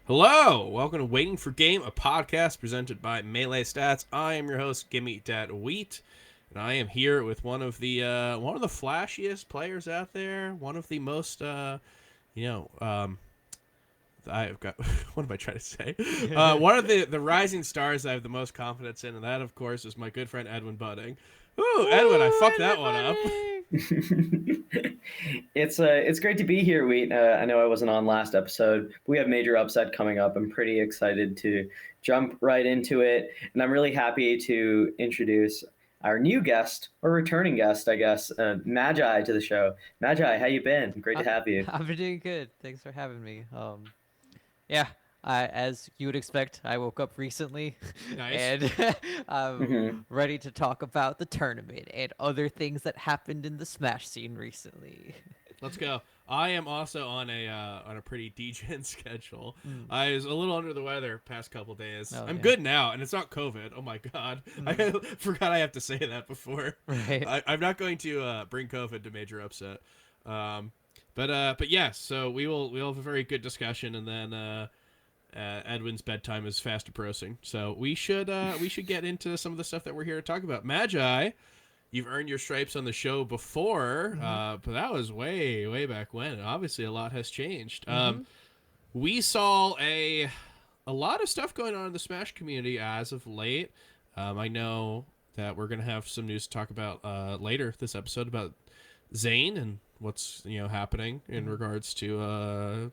Hello, welcome to Waiting for Game, a podcast presented by Melee Stats. I am your host, Gimme Dat Wheat, and I am here with one of the flashiest players out there, one of the most you know I've got what am I trying to say? One of the rising stars I have the most confidence in, and that of course is my good friend Edwin Budding. Ooh, Edwin, I fucked that one up. It's great to be here, Wheat. I know I wasn't on last episode, but we have major upset coming up. I'm pretty excited to jump right into it, and I'm really happy to introduce our new guest or returning guest, I guess, Magi to the show. Magi, how you been? Great to have you. I've been doing good. Thanks for having me. Yeah, as you would expect, I woke up recently, Nice. and I'm hmm ready to talk about the tournament and other things that happened in the Smash scene recently. Let's go. I am also on a pretty degen schedule. Mm. I was a little under the weather past couple days. Oh I'm yeah. good now, and it's not COVID. Oh my god, I Mm. forgot I have to say that before. Right. I'm not going to bring COVID to Major Upset. Um, but yes. So we'll have a very good discussion, and then Edwin's bedtime is fast approaching. So we should get into some of the stuff that we're here to talk about. Magi, you've earned your stripes on the show before, Mm-hmm. but that was way back when. And obviously, a lot has changed. Mm-hmm. We saw a lot of stuff going on in the Smash community as of late. I know that we're gonna have some news to talk about later this episode about Zane and what's happening in Mm-hmm. regards to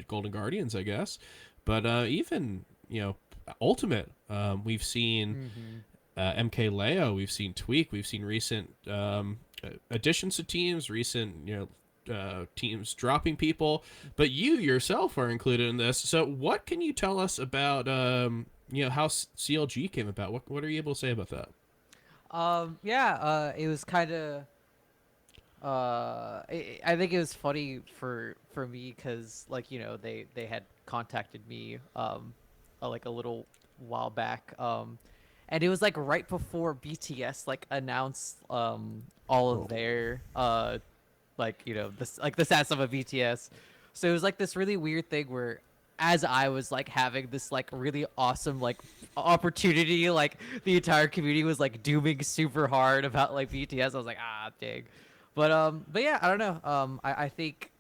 Golden Guardians, I guess. But even Ultimate, we've seen Mm-hmm. MK Leo, we've seen Tweak, we've seen recent additions to teams, recent teams dropping people, but you yourself are included in this. So what can you tell us about how CLG came about? What are you able to say about that? Yeah. It was kind of. I think it was funny for me because they had contacted me like a little while back and it was like right before BTS like announced all of Oh. their the stats of a BTS. So it was like this really weird thing where as I was like having this like really awesome like opportunity, like the entire community was like dooming super hard about like BTS. I was like, ah, dang. But yeah, I don't know. I think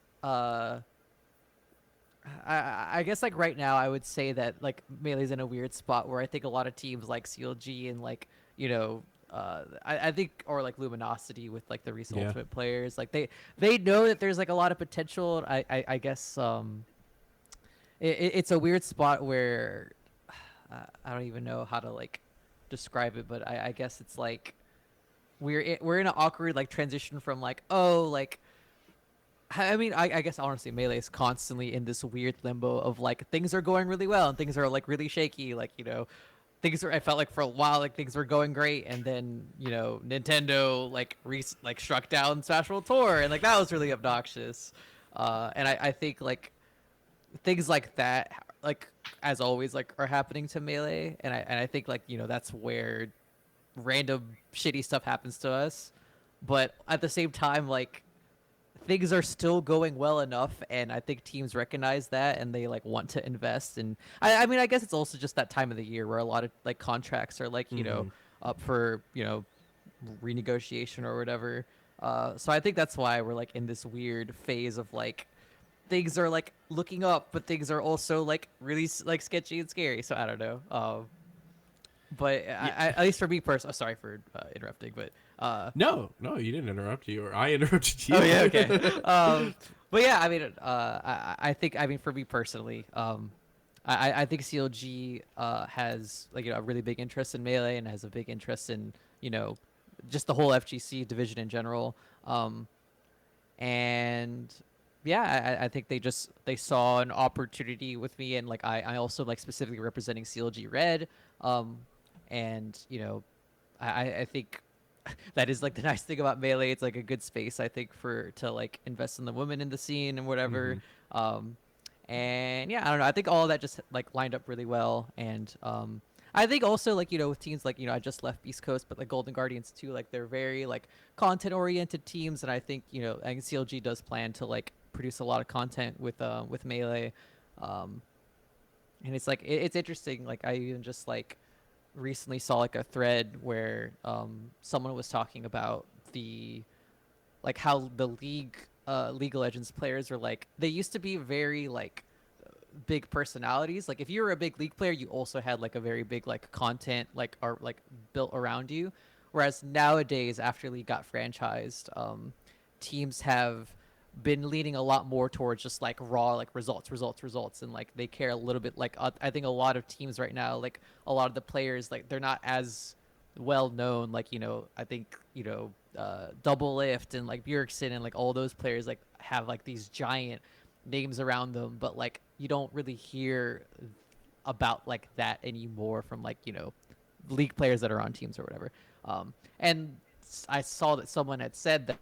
I guess like right now I would say that like Melee's in a weird spot where I think a lot of teams like CLG and like I think or like Luminosity with like the recent Yeah. Ultimate players like they know that there's like a lot of potential. I guess it's a weird spot where I don't even know how to like describe it, but I guess it's like we're in an awkward like transition from like I mean, I guess honestly, Melee is constantly in this weird limbo of like things are going really well and things are like really shaky. Like things are. I felt like for a while like things were going great, and then Nintendo like struck down Smash World Tour, and like that was really obnoxious. And I think like things like that, like as always, like are happening to Melee, and I think like that's where random shitty stuff happens to us. But at the same time, like things are still going well enough, and I think teams recognize that and they like want to invest. And I mean, I guess it's also just that time of the year where a lot of like contracts are like Mm-hmm. up for renegotiation or whatever. So I think that's why we're like in this weird phase of like things are like looking up, but things are also like really like sketchy and scary. So I don't know. But Yeah. at least for me personally, sorry for interrupting, but No, you didn't interrupt you, or I interrupted oh yeah, you. okay. But yeah, I mean, I think I mean for me personally, I think CLG has like a really big interest in Melee and has a big interest in just the whole FGC division in general. And yeah, I think they saw an opportunity with me, and like I also like specifically representing CLG Red, um, and I think that is like the nice thing about Melee. It's like a good space I think for to like invest in the women in the scene and Mm-hmm. whatever. Um, and yeah, I don't know. I think all of that just like lined up really well, and I think also like with teams like I just left Beast Coast, but like Golden Guardians too, like they're very like content oriented teams, and I think I think CLG does plan to like produce a lot of content with Melee. Um, And it's like it's interesting. Like I even just like recently saw like a thread where someone was talking about the like how the League of Legends players are like they used to be very like big personalities. Like if you were a big League player, you also had like a very big like content like art like built around you. Whereas nowadays, after League got franchised, teams have been leaning a lot more towards just like raw like results, and like they care a little bit. Like I think a lot of teams right now, like a lot of the players, like they're not as well known. Like I think Double Lift and like Bjergsen and like all those players like have like these giant names around them, but like you don't really hear about like that anymore from like league players that are on teams or whatever. And I saw that someone had said that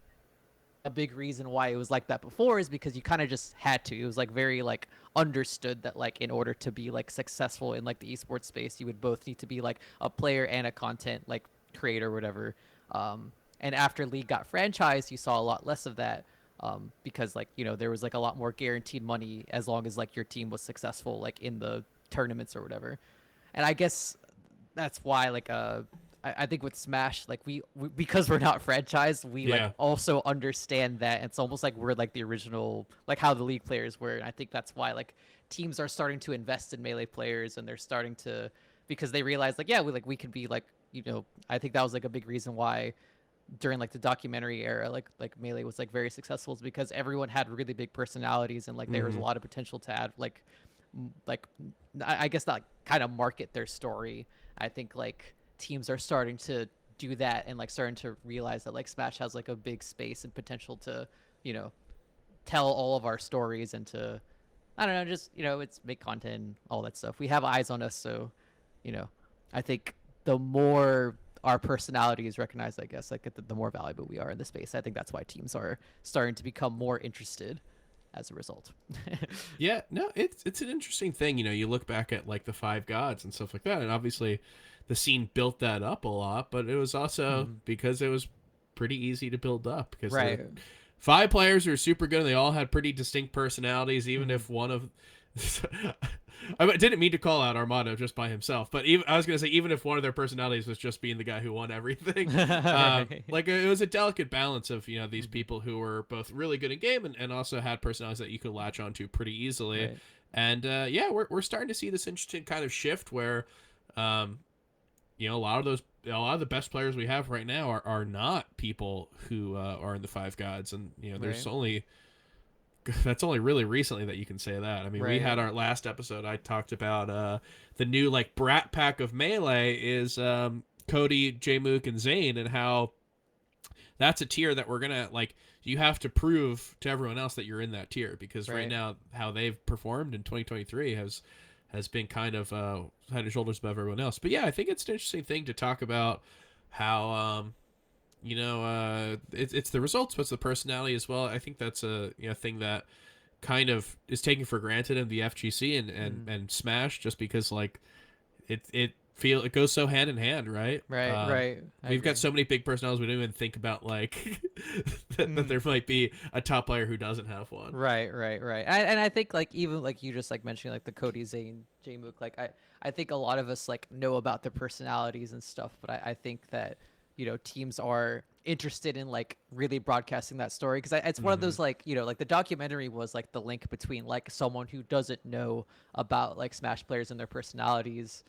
a big reason why it was like that before is because you kind of just had to. It was like very like understood that like in order to be like successful in like the esports space, you would both need to be like a player and a content like creator or whatever. And after League got franchised, you saw a lot less of that. Because like there was like a lot more guaranteed money as long as like your team was successful like in the tournaments or whatever. And I guess that's why like I think with Smash like we because we're not franchised, we like Yeah. also understand that it's almost like we're like the original like how the league players were. And I think that's why like teams are starting to invest in Melee players, and they're starting to because they realize like yeah we could be like I think that was like a big reason why during like the documentary era like Melee was like very successful, is because everyone had really big personalities, and like there was a lot of potential to add like like I guess not kind of market their story. I think like teams are starting to do that, and like starting to realize that like Smash has like a big space and potential to you know tell all of our stories, and to I don't know, just it's make content and all that stuff. We have eyes on us, so you know I think the more our personality is recognized, I guess like the more valuable we are in the space. I think that's why teams are starting to become more interested as a result. Yeah, no, it's an interesting thing. You look back at like the Five Gods and stuff like that, and obviously the scene built that up a lot, but it was also because it was pretty easy to build up because Right. five players who are super good and they all had pretty distinct personalities, even if one of I didn't mean to call out Armando just by himself, but even I was gonna say even if one of their personalities was just being the guy who won everything, Right. like it was a delicate balance of these people who were both really good in game and also had personalities that you could latch onto pretty easily, Right. and yeah, we're starting to see this interesting kind of shift where, a lot of the best players we have right now are not people who are in the Five Gods, and there's Right. only that's only really recently that you can say that. I mean, we Right. had our last episode. I talked about the new like brat pack of Melee is Cody, J-Mook, and Zane, and how that's a tier that we're gonna like. You have to prove to everyone else that you're in that tier because right Right. now how they've performed in 2023 has been kind of head and shoulders above everyone else. But yeah, I think it's an interesting thing to talk about how it's the results, but it's the personality as well. I think that's a thing that kind of is taken for granted in the FGC and Smash, just because like it goes so hand in hand, right? Right. Right. I We've got agree. so many big personalities we don't even think about like that there might be a top player who doesn't have one. Right, right, right. And I think like even like you just like mentioning like the Cody Zane J Mook, like I think a lot of us like know about their personalities and stuff, but I think that teams are interested in like really broadcasting that story because it's one of those like like the documentary was like the link between like someone who doesn't know about like Smash players and their personalities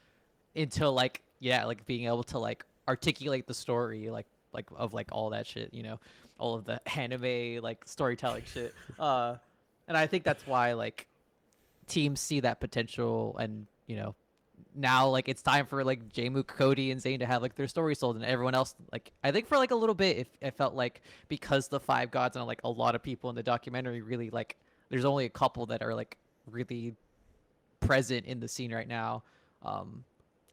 into like yeah like being able to like articulate the story like of like all that shit, all of the anime like storytelling shit. And I think that's why like teams see that potential, and now like it's time for like Jmook, Cody, and Zane to have like their story sold, and everyone else like I think for like a little bit it felt like because the Five Gods and like a lot of people in the documentary really like there's only a couple that are like really present in the scene right now. Um,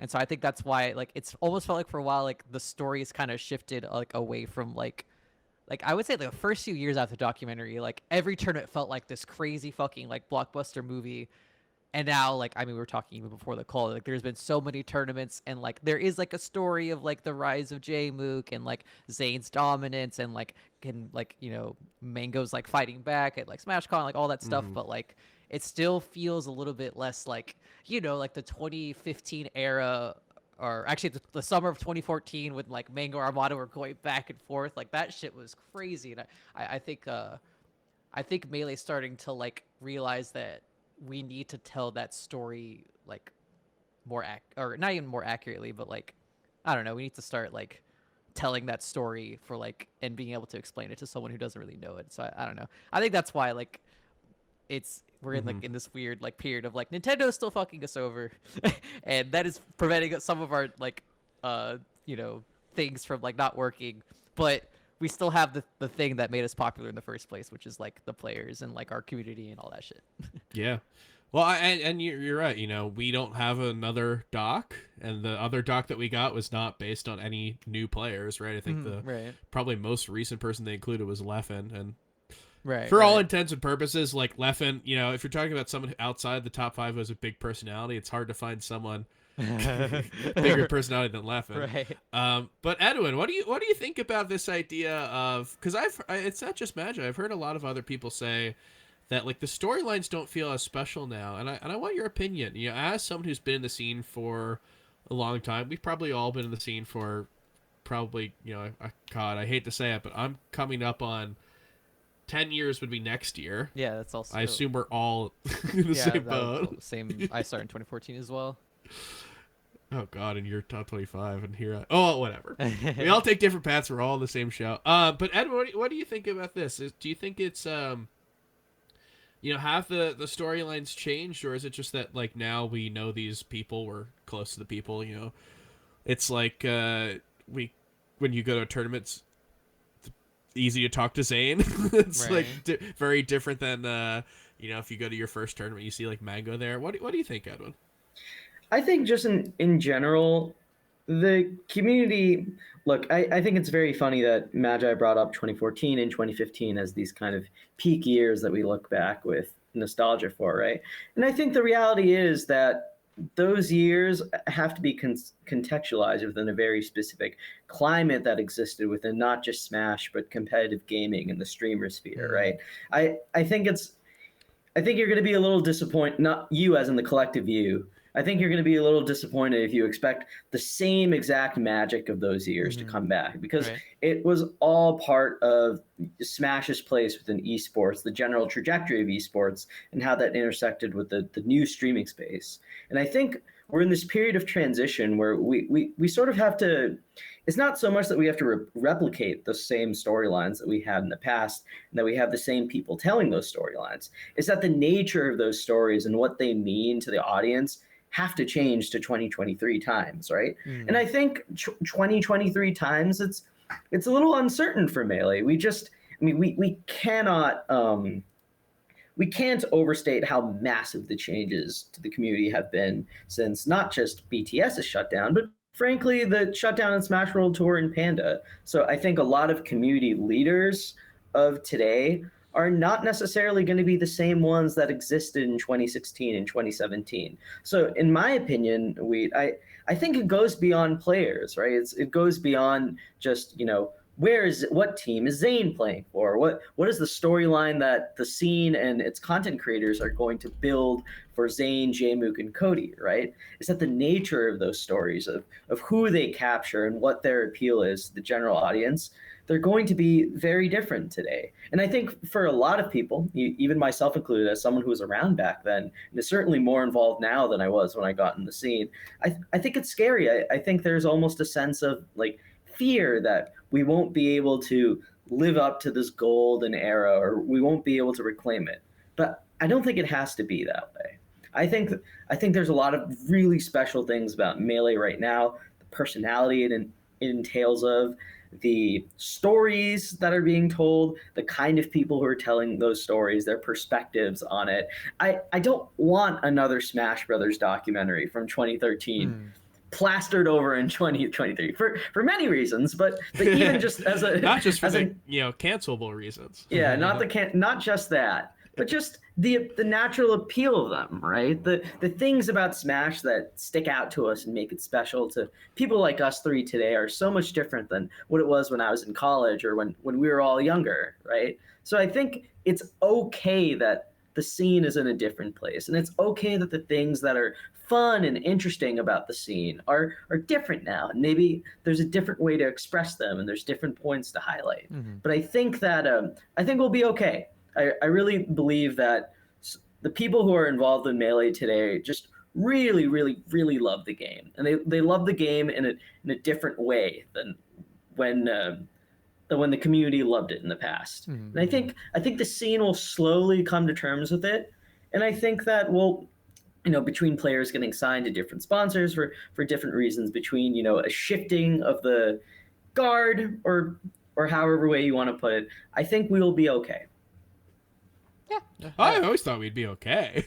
and so I think that's why like it's almost felt like for a while like the story is kind of shifted like away from like I would say the first few years after the documentary, like every tournament felt like this crazy fucking like blockbuster movie. And now like I mean we were talking even before the call, like there's been so many tournaments, and like there is like a story of like the rise of J Mook and like Zane's dominance, and like can like Mango's like fighting back at like SmashCon, like all that stuff, but like it still feels a little bit less like, like the 2015 era, or actually the summer of 2014 when like Mango Armada were going back and forth. Like that shit was crazy. And I think Melee's starting to like realize that we need to tell that story like or not even more accurately, but like, I don't know, we need to start like telling that story for like and being able to explain it to someone who doesn't really know it. So I don't know. I think that's why like we're in like in this weird like period of like Nintendo's still fucking us over, and that is preventing some of our like things from like not working, but we still have the thing that made us popular in the first place, which is like the players and like our community and all that shit. Yeah. Well, and you're right. We don't have another doc, and the other doc that we got was not based on any new players, right? I think the Right. probably most recent person they included was Leffen, and Right. for all right. intents and purposes, like Leffen, if you're talking about someone outside the top five who has a big personality, it's hard to find someone bigger personality than Leffen. Right. But Edwin, what do you think about this idea of, because it's not just Magi. I've heard a lot of other people say that like the storylines don't feel as special now, and I want your opinion. As someone who's been in the scene for a long time, we've probably all been in the scene for probably God, I hate to say it, but I'm coming up on 10 years would be next year. Yeah, that's also. I assume we're all in the same boat. Same. I started in 2014 as well. Oh God, and you're top 25, and here whatever. We all take different paths. We're all on the same show. But Ed, what do you think about this? Do you think it's have the storylines changed, or is it just that like now we know these people, we're close to the people? It's like when you go to tournaments, it's easy to talk to Zane. It's Right. like very different than if you go to your first tournament, you see like Mango there. What do you think, Edwin? I think just in general, the community. Look, I think it's very funny that Magi brought up 2014 and 2015 as these kind of peak years that we look back with nostalgia for, right? And I think the reality is that those years have to be contextualized within a very specific climate that existed within not just Smash, but competitive gaming in the streamer sphere, right? I think you're going to be a little disappointed, not you as in the collective you. I think you're going to be a little disappointed if you expect the same exact magic of those years to come back, because Right. it was all part of Smash's place within esports, the general trajectory of esports, and how that intersected with the new streaming space. And I think we're in this period of transition where we sort of have to. It's not so much that we have to replicate the same storylines that we had in the past and that we have the same people telling those storylines. It's that the nature of those stories and what they mean to the audience have to change to 2023 times, right? And I think 2023 times it's a little uncertain for Melee. We cannot we can't overstate how massive the changes to the community have been since not just BTS's shutdown, but frankly the shutdown in Smash World Tour and Panda. So I think a lot of community leaders of today are not necessarily going to be the same ones that existed in 2016 and 2017. So in my opinion, I think it goes beyond players, right? It goes beyond just, what team is Zane playing for? What is the storyline that the scene and its content creators are going to build for Zane, Jmook, and Cody, right? It's that the nature of those stories of who they capture and what their appeal is to the general audience, they're going to be very different today. And I think for a lot of people, even myself included, as someone who was around back then, and is certainly more involved now than I was when I got in the scene, I think it's scary. I think there's almost a sense of like fear that we won't be able to live up to this golden era, or we won't be able to reclaim it. But I don't think it has to be that way. I think there's a lot of really special things about Melee right now, the personality it entails of, the stories that are being told, the kind of people who are telling those stories, their perspectives on it. I don't want another Smash Brothers documentary from 2013 plastered over in 2023 for many reasons, but even just as a not just for as the cancelable reasons. Yeah, not just that, but just the natural appeal of them, right? The things about Smash that stick out to us and make it special to people like us three today are so much different than what it was when I was in college or when we were all younger, right? So I think it's okay that the scene is in a different place. And it's okay that the things that are fun and interesting about the scene are different now. And maybe there's a different way to express them and there's different points to highlight. But I think that I think we'll be okay. I really believe that the people who are involved in Melee today just really, really, really love the game. And they love the game in a different way than when the community loved it in the past. And I think the scene will slowly come to terms with it. And I think that between players getting signed to different sponsors for different reasons, between a shifting of the guard or however way you want to put it, I think we will be okay. I always thought we'd be okay.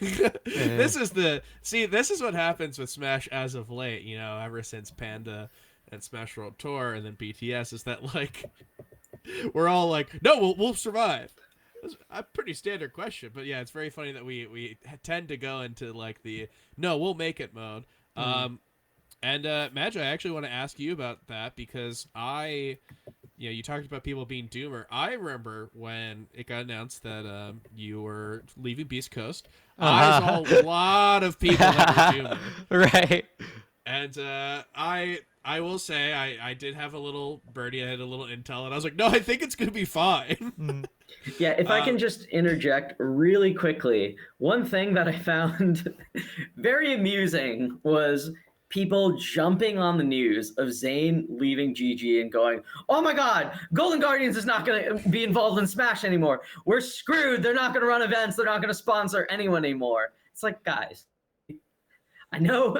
This is what happens with Smash as of late, ever since Panda and Smash World Tour and then BTS, is that like we're all like, no, we'll survive. That's a pretty standard question, but yeah, it's very funny that we tend to go into like the no, we'll make it mode. And Magi, I actually want to ask you about that because you talked about people being doomer. I remember when it got announced that you were leaving Beast Coast. I saw a lot of people that were doomer. Right. And I will say I did have a little birdie. I had a little intel, and I was like, no, I think it's going to be fine. Yeah, if I can just interject really quickly, one thing that I found very amusing was people jumping on the news of Zane leaving GG and going, oh my God, Golden Guardians is not going to be involved in Smash anymore. We're screwed. They're not going to run events. They're not going to sponsor anyone anymore. It's like, guys, I know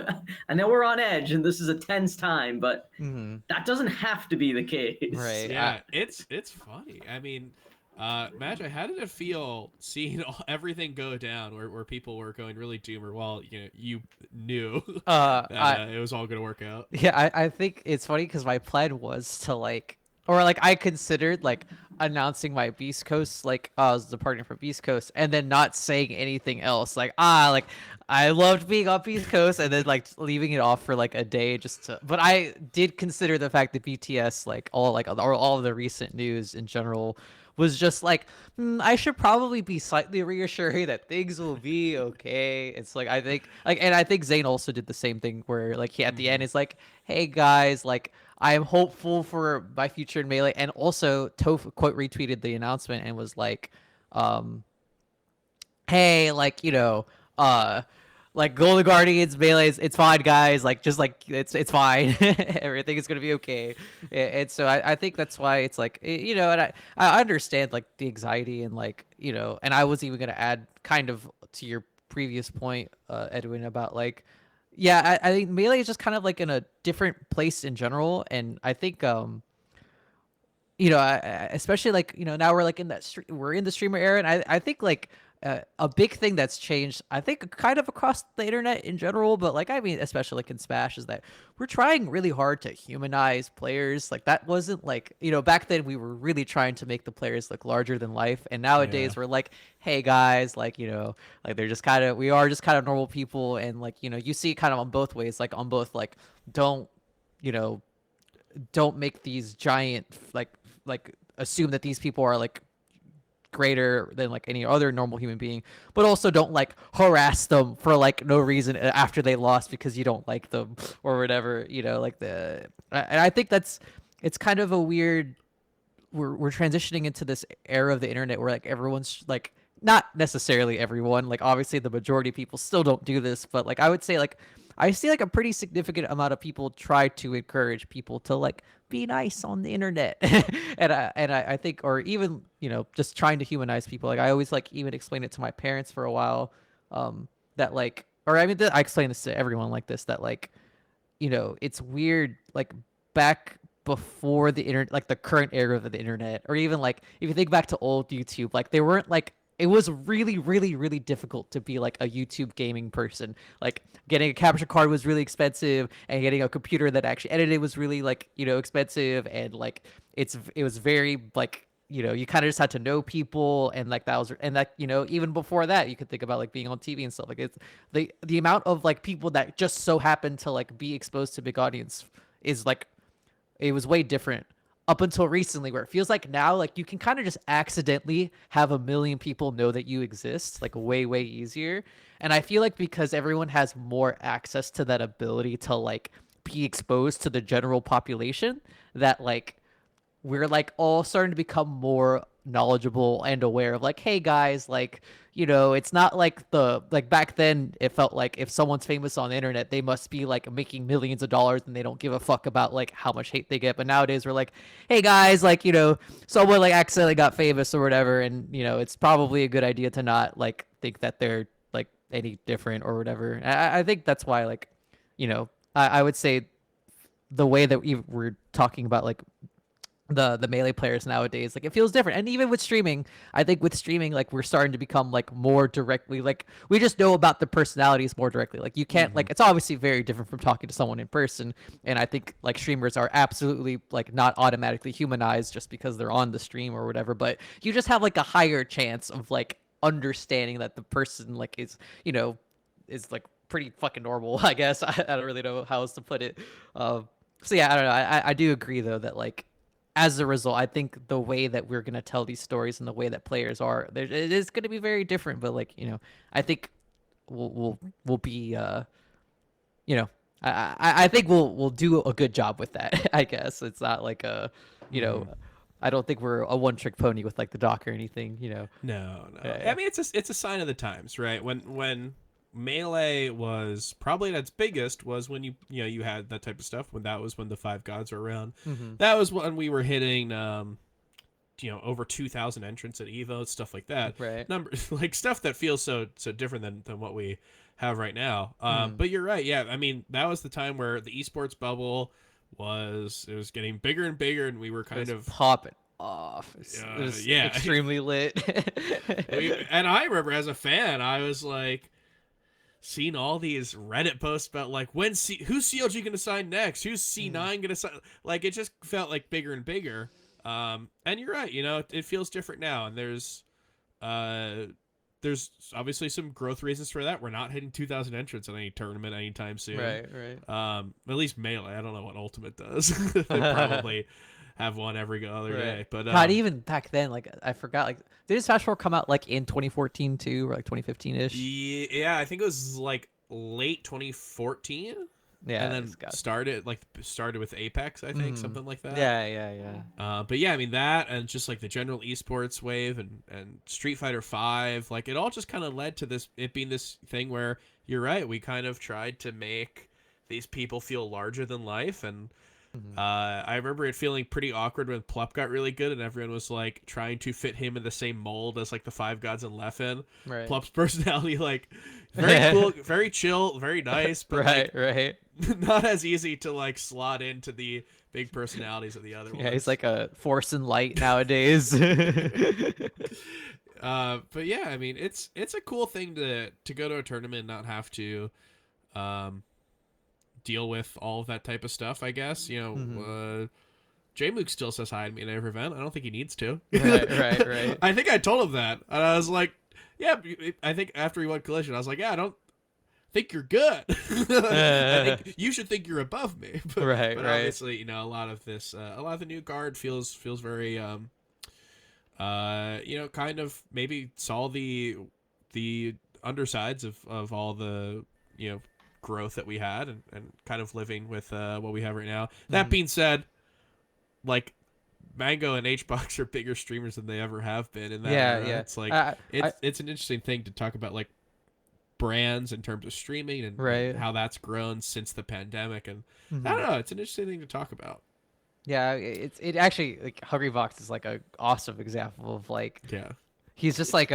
we're on edge and this is a tense time, but that doesn't have to be the case. Right. Yeah, it's funny. I mean, Magi, how did it feel seeing everything go down where people were going really doomer while you knew that it was all going to work out? Yeah, I think it's funny because my plan was to I considered announcing my Beast Coast, I was departing from Beast Coast, and then not saying anything else. I loved being on Beast Coast, and then leaving it off for a day just to. But I did consider the fact that BTS, all of the recent news in general, was just I should probably be slightly reassuring that things will be okay. It's I think and I think Zayn also did the same thing where he at the end is hey guys, I am hopeful for my future in Melee. And also Toph quote retweeted the announcement and was hey, Golden Guardians, Melee's, it's fine, guys. It's fine. Everything is gonna be okay. And so I think that's why it's and I understand the anxiety and and I was even gonna add kind of to your previous point, Edwin, about I think Melee is just kind of in a different place in general, and I think especially now we're in we're in the streamer era, and I think a big thing that's changed, I think, kind of across the internet in general, but I mean, especially in Smash, is that we're trying really hard to humanize players. That wasn't back then we were really trying to make the players look larger than life, and nowadays we're hey guys, they're just we are just kind of normal people, and you see it kind of on both ways, on both don't don't make these giant assume that these people are greater than any other normal human being, but also don't harass them for no reason after they lost because you don't like them or whatever, and I think it's kind of a weird, we're transitioning into this era of the internet where everyone's not necessarily everyone, obviously the majority of people still don't do this, but I would say I see a pretty significant amount of people try to encourage people to be nice on the internet. and I think, or even just trying to humanize people. I always even explain it to my parents for a while, that or I mean I explain this to everyone this, that it's weird back before the internet, the current era of the internet, or even if you think back to old YouTube, they weren't it was really, really, really difficult to be a YouTube gaming person. Getting a capture card was really expensive, and getting a computer that actually edited was really expensive, and it was very you kind of just had to know people, and even before that you could think about being on TV and stuff. It's the amount of people that just so happen to be exposed to big audience is it was way different. up until recently, where it feels like now, like you can kind of just accidentally have a million people know that you exist, like way easier. And I feel like because everyone has more access to that ability to like be exposed to the general population, that like we're like all starting to become more knowledgeable and aware of like, hey guys, like, you know, it's not like the like back then it felt like if someone's famous on the internet, they must be like making millions of dollars and they don't give a fuck about like how much hate they get. But nowadays we're like, hey guys, like, you know, someone like accidentally got famous or whatever, and you know, it's probably a good idea to not like think that they're like any different or whatever. I think that's why, like, you know, I would say the way that we're talking about like the melee players nowadays, like it feels different. And even with streaming, I think with streaming, like we're starting to become like more directly, like we just know about the personalities more directly. Like you can't like, it's obviously very different from talking to someone in person, and I think like streamers are absolutely like not automatically humanized just because they're on the stream or whatever, but you just have like a higher chance of like understanding that the person like is, you know, is like pretty fucking normal. I guess I don't really know how else to put it. So yeah, I don't know. I do agree though that like as a result, I think the way that we're gonna tell these stories and the way that players are, it is gonna be very different. But like, you know, I think we'll be you know, I think we'll do a good job with that. I guess it's not like a, you know, I don't think we're a one trick pony with like the doc or anything. You know. No. Yeah. I mean, it's a sign of the times, right? When Melee was probably at its biggest was when you know you had that type of stuff, when that was when the five gods were around. Mm-hmm. That was when we were hitting you know, over 2,000 entrants at Evo, stuff like that. Right. Numbers like stuff that feels so different than what we have right now. Mm. But you're right. Yeah, I mean that was the time where the esports bubble was getting bigger and bigger, and we were kind of popping off. It was yeah, extremely lit. and I remember as a fan, I was like seeing all these Reddit posts about like who's CLG gonna sign next, who's C9 gonna sign. Like it just felt like bigger and bigger. And you're right, you know, it feels different now, and there's obviously some growth reasons for that. We're not hitting 2,000 entrants in any tournament anytime soon. Right. At least Melee. I don't know what Ultimate does. They probably have one every other day. But God, even back then, like I forgot, like did this Flash 4 come out like in 2014 too, or like 2015 ish? Yeah, I think it was like late 2014. Yeah, and then started with Apex, I think, something like that. Yeah. But yeah, I mean that, and just like the general esports wave, and Street Fighter 5, like it all just kind of led to it being this thing where you're right, we kind of tried to make these people feel larger than life, and I remember it feeling pretty awkward when Plup got really good, and everyone was like trying to fit him in the same mold as like the Five Gods and Leffen. Right. Plup's personality, like very cool, very chill, very nice, but right. not as easy to like slot into the big personalities of the other ones. Yeah, he's like a force and light nowadays. But yeah, I mean it's a cool thing to go to a tournament and not have to deal with all of that type of stuff, I guess. You know, J-Mook still says hi to me in every event. I don't think he needs to. Right. I think I told him that. And I was like, yeah, I think after we won Collision, I was like, yeah, I don't think you're good. I think you should think you're above me. But obviously, you know, a lot of the new guard feels very, you know, kind of maybe saw the undersides of all the, you know, growth that we had, and kind of living with what we have right now. That being said, like Mango and HBox are bigger streamers than they ever have been in that era. It's like it's an interesting thing to talk about, like brands in terms of streaming and how that's grown since the pandemic, and I don't know, it's an interesting thing to talk about. Yeah, it actually, like Hungrybox is like a awesome example of like, he's just like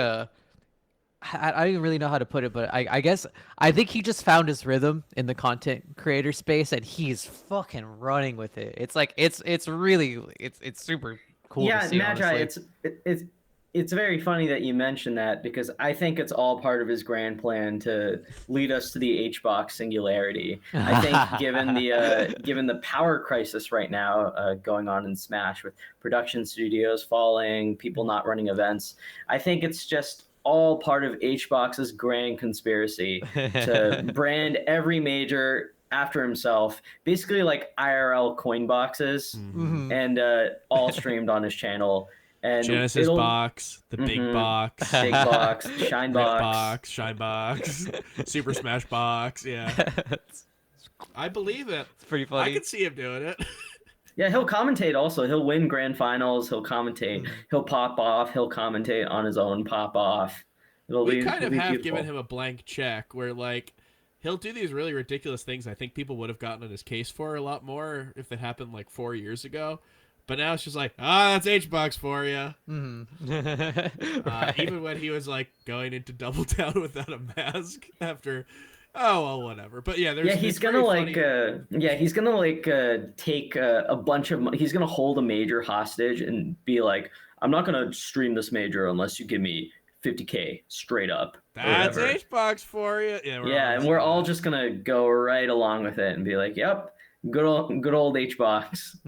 I don't even really know how to put it, but I guess I think he just found his rhythm in the content creator space, and he's fucking running with it. It's like it's really super cool. Yeah, to see, Magi, honestly. it's very funny that you mentioned that, because I think it's all part of his grand plan to lead us to the HBox singularity. I think given the power crisis right now going on in Smash, with production studios falling, people not running events, I think it's just all part of HBox's grand conspiracy to brand every major after himself, basically like IRL coin boxes, Mhm. and all streamed on his channel. And Genesis it'll box, the big mhm, box, big box, shine rip box. box, shine box, super smash box. Yeah, It's I believe it. pretty I funny. could see him doing it. Yeah, he'll commentate also. He'll win grand finals. He'll commentate. Mhm. He'll pop off. He'll commentate on his own pop off. We kind It'll of be have given beautiful. him a blank check where like he'll do these really ridiculous things I think people would have gotten on his case for a lot more if it happened like 4 years ago. But now it's just like, that's H-Box for you. Right. Even when he was like going into Double Down without a mask after, oh well, whatever. But yeah, Yeah, there's he's it's gonna very like funny. he's gonna like take a bunch of he's gonna hold a major hostage and be like, I'm not gonna stream this major unless you give me 50K straight up or That's whatever. H-Box for you. Yeah, we're all Yeah, gonna and say we're all that. just gonna go right along with it and be like, yep, good old H-Box.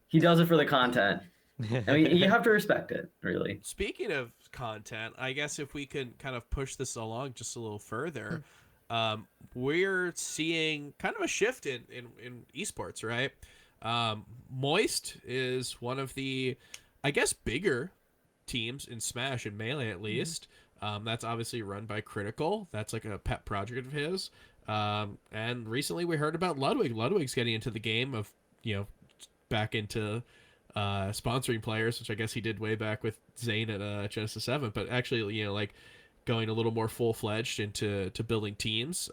He does it for the content. I mean, you have to respect it, really. Speaking of content, I guess if we can kind of push this along just a little further, we're seeing kind of a shift in esports, right? Moist is one of the, I guess, bigger teams in Smash and Melee at least. That's obviously run by Critical. That's like a pet project of his. And recently we heard about Ludwig. Ludwig's getting into the game of, back into sponsoring players, which I guess he did way back with Zane at Genesis 7, but actually, like going a little more full-fledged into building teams,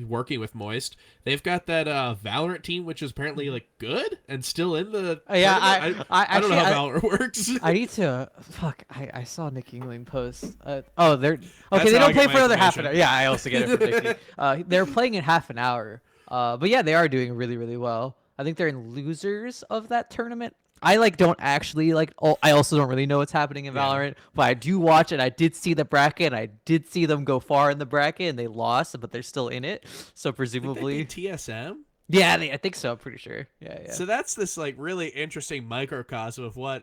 working with Moist. They've got that Valorant team, which is apparently like good and still in the Yeah, tournament. I don't know actually how Valorant works. I need to fuck. I saw Nick England post. Oh, they're okay. That's They how I don't get play my for another half an information. hour. Yeah, I also get it from Nicky. They're playing in half an hour. But yeah, they are doing really really well. I think they're in losers of that tournament. I like don't actually like. Oh, I also don't really know what's happening in Yeah. Valorant, but I do watch it. I did see the bracket. And I did see them go far in the bracket, and they lost, but they're still in it. So I think they beat presumably, TSM. yeah, I think so. I'm pretty sure. Yeah, yeah. So that's this like really interesting microcosm of what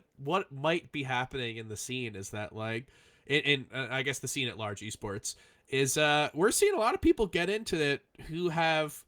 might be happening in the scene is that like in I guess the scene at large esports is we're seeing a lot of people get into it who have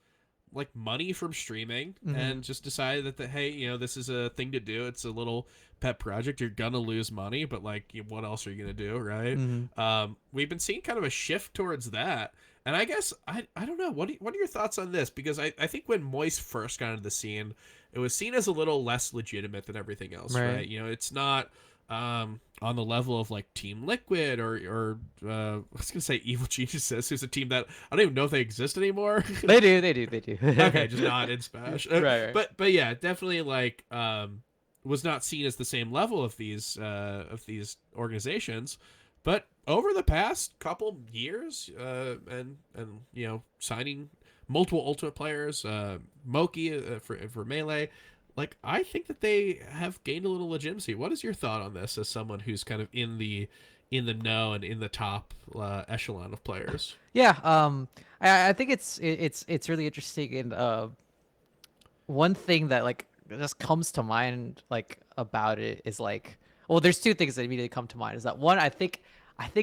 like money from streaming Mm-hmm. and just decided that hey, this is a thing to do. It's a little pet project. You're gonna lose money, but like what else are you gonna do, right? Mm-hmm. We've been seeing kind of a shift towards that. And I guess I don't know, what are your thoughts on this? Because I think when Moist first got into the scene, it was seen as a little less legitimate than everything else, Right. right? It's not on the level of like Team Liquid or I was gonna say Evil Geniuses, who's a team that I don't even know if they exist anymore. They do. They do. They do. Okay, just not in Smash. Right. Right. But yeah, definitely like was not seen as the same level of these organizations. But over the past couple years, and signing multiple Ultimate players, Moki for Melee, like I think that they have gained a little legitimacy. What is your thought on this as someone who's kind of in the know and in the top echelon of players? Yeah. I think it's really interesting, and one thing that like just comes to mind like about it is like, well, there's two things that immediately come to mind. Is that one? I think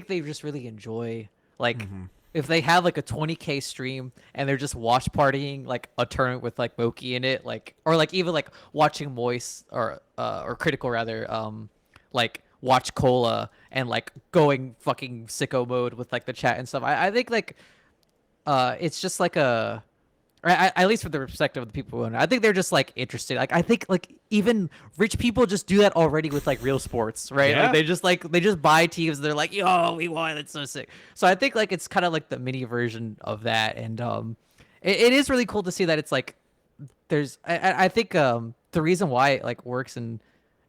they just really enjoy like. Mm-hmm. If they have like a 20K stream and they're just watch partying like a tournament with like Moki in it, like, or like even like watching Moist or Critical rather, like watch Cola and like going fucking sicko mode with like the chat and stuff. I think like it's just like a, or at least from the perspective of the people who own it, I think they're just like interested. Like I think like even rich people just do that already with like real sports, right? Yeah. Like they just buy teams. And they're like, yo, we won. It's so sick. So I think like it's kind of like the mini version of that, and it is really cool to see that it's like there's. I think the reason why it like works, and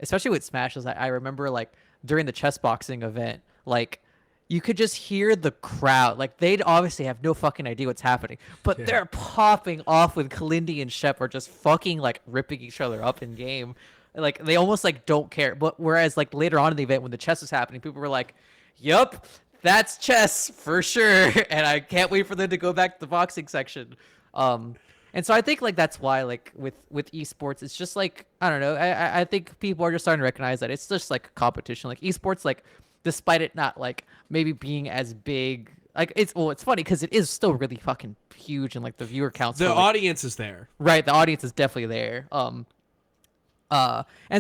especially with Smash, is that I remember like during the chess boxing event, like you could just hear the crowd. Like they'd obviously have no fucking idea what's happening, but Yeah. they're popping off when Kalindi and Shep are just fucking like ripping each other up in game. Like they almost like don't care. But whereas like later on in the event when the chess was happening, people were like, "Yup, that's chess for sure," and I can't wait for them to go back to the boxing section. And so I think like that's why like with esports, it's just like I don't know. I think people are just starting to recognize that it's just like competition. Like esports, like despite it not like maybe being as big like it's funny because it is still really fucking huge and like the viewer counts The for like audience is there. right, the audience is definitely there. And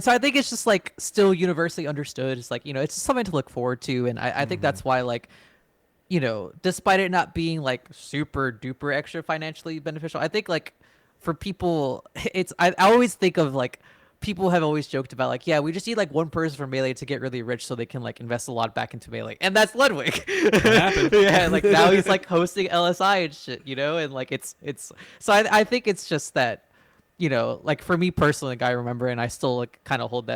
so I think it's just like still universally understood. It's like, it's just something to look forward to. And I think that's why, like, despite it not being like super duper extra financially beneficial, I think like for people, I always think of like people have always joked about like, yeah, we just need like one person from Melee to get really rich so they can like invest a lot back into Melee. And that's Ludwig. Happened. Yeah, like now he's like hosting LSI and shit, and like it's so I think it's just that like for me personally, like I remember, and I still like kind of hold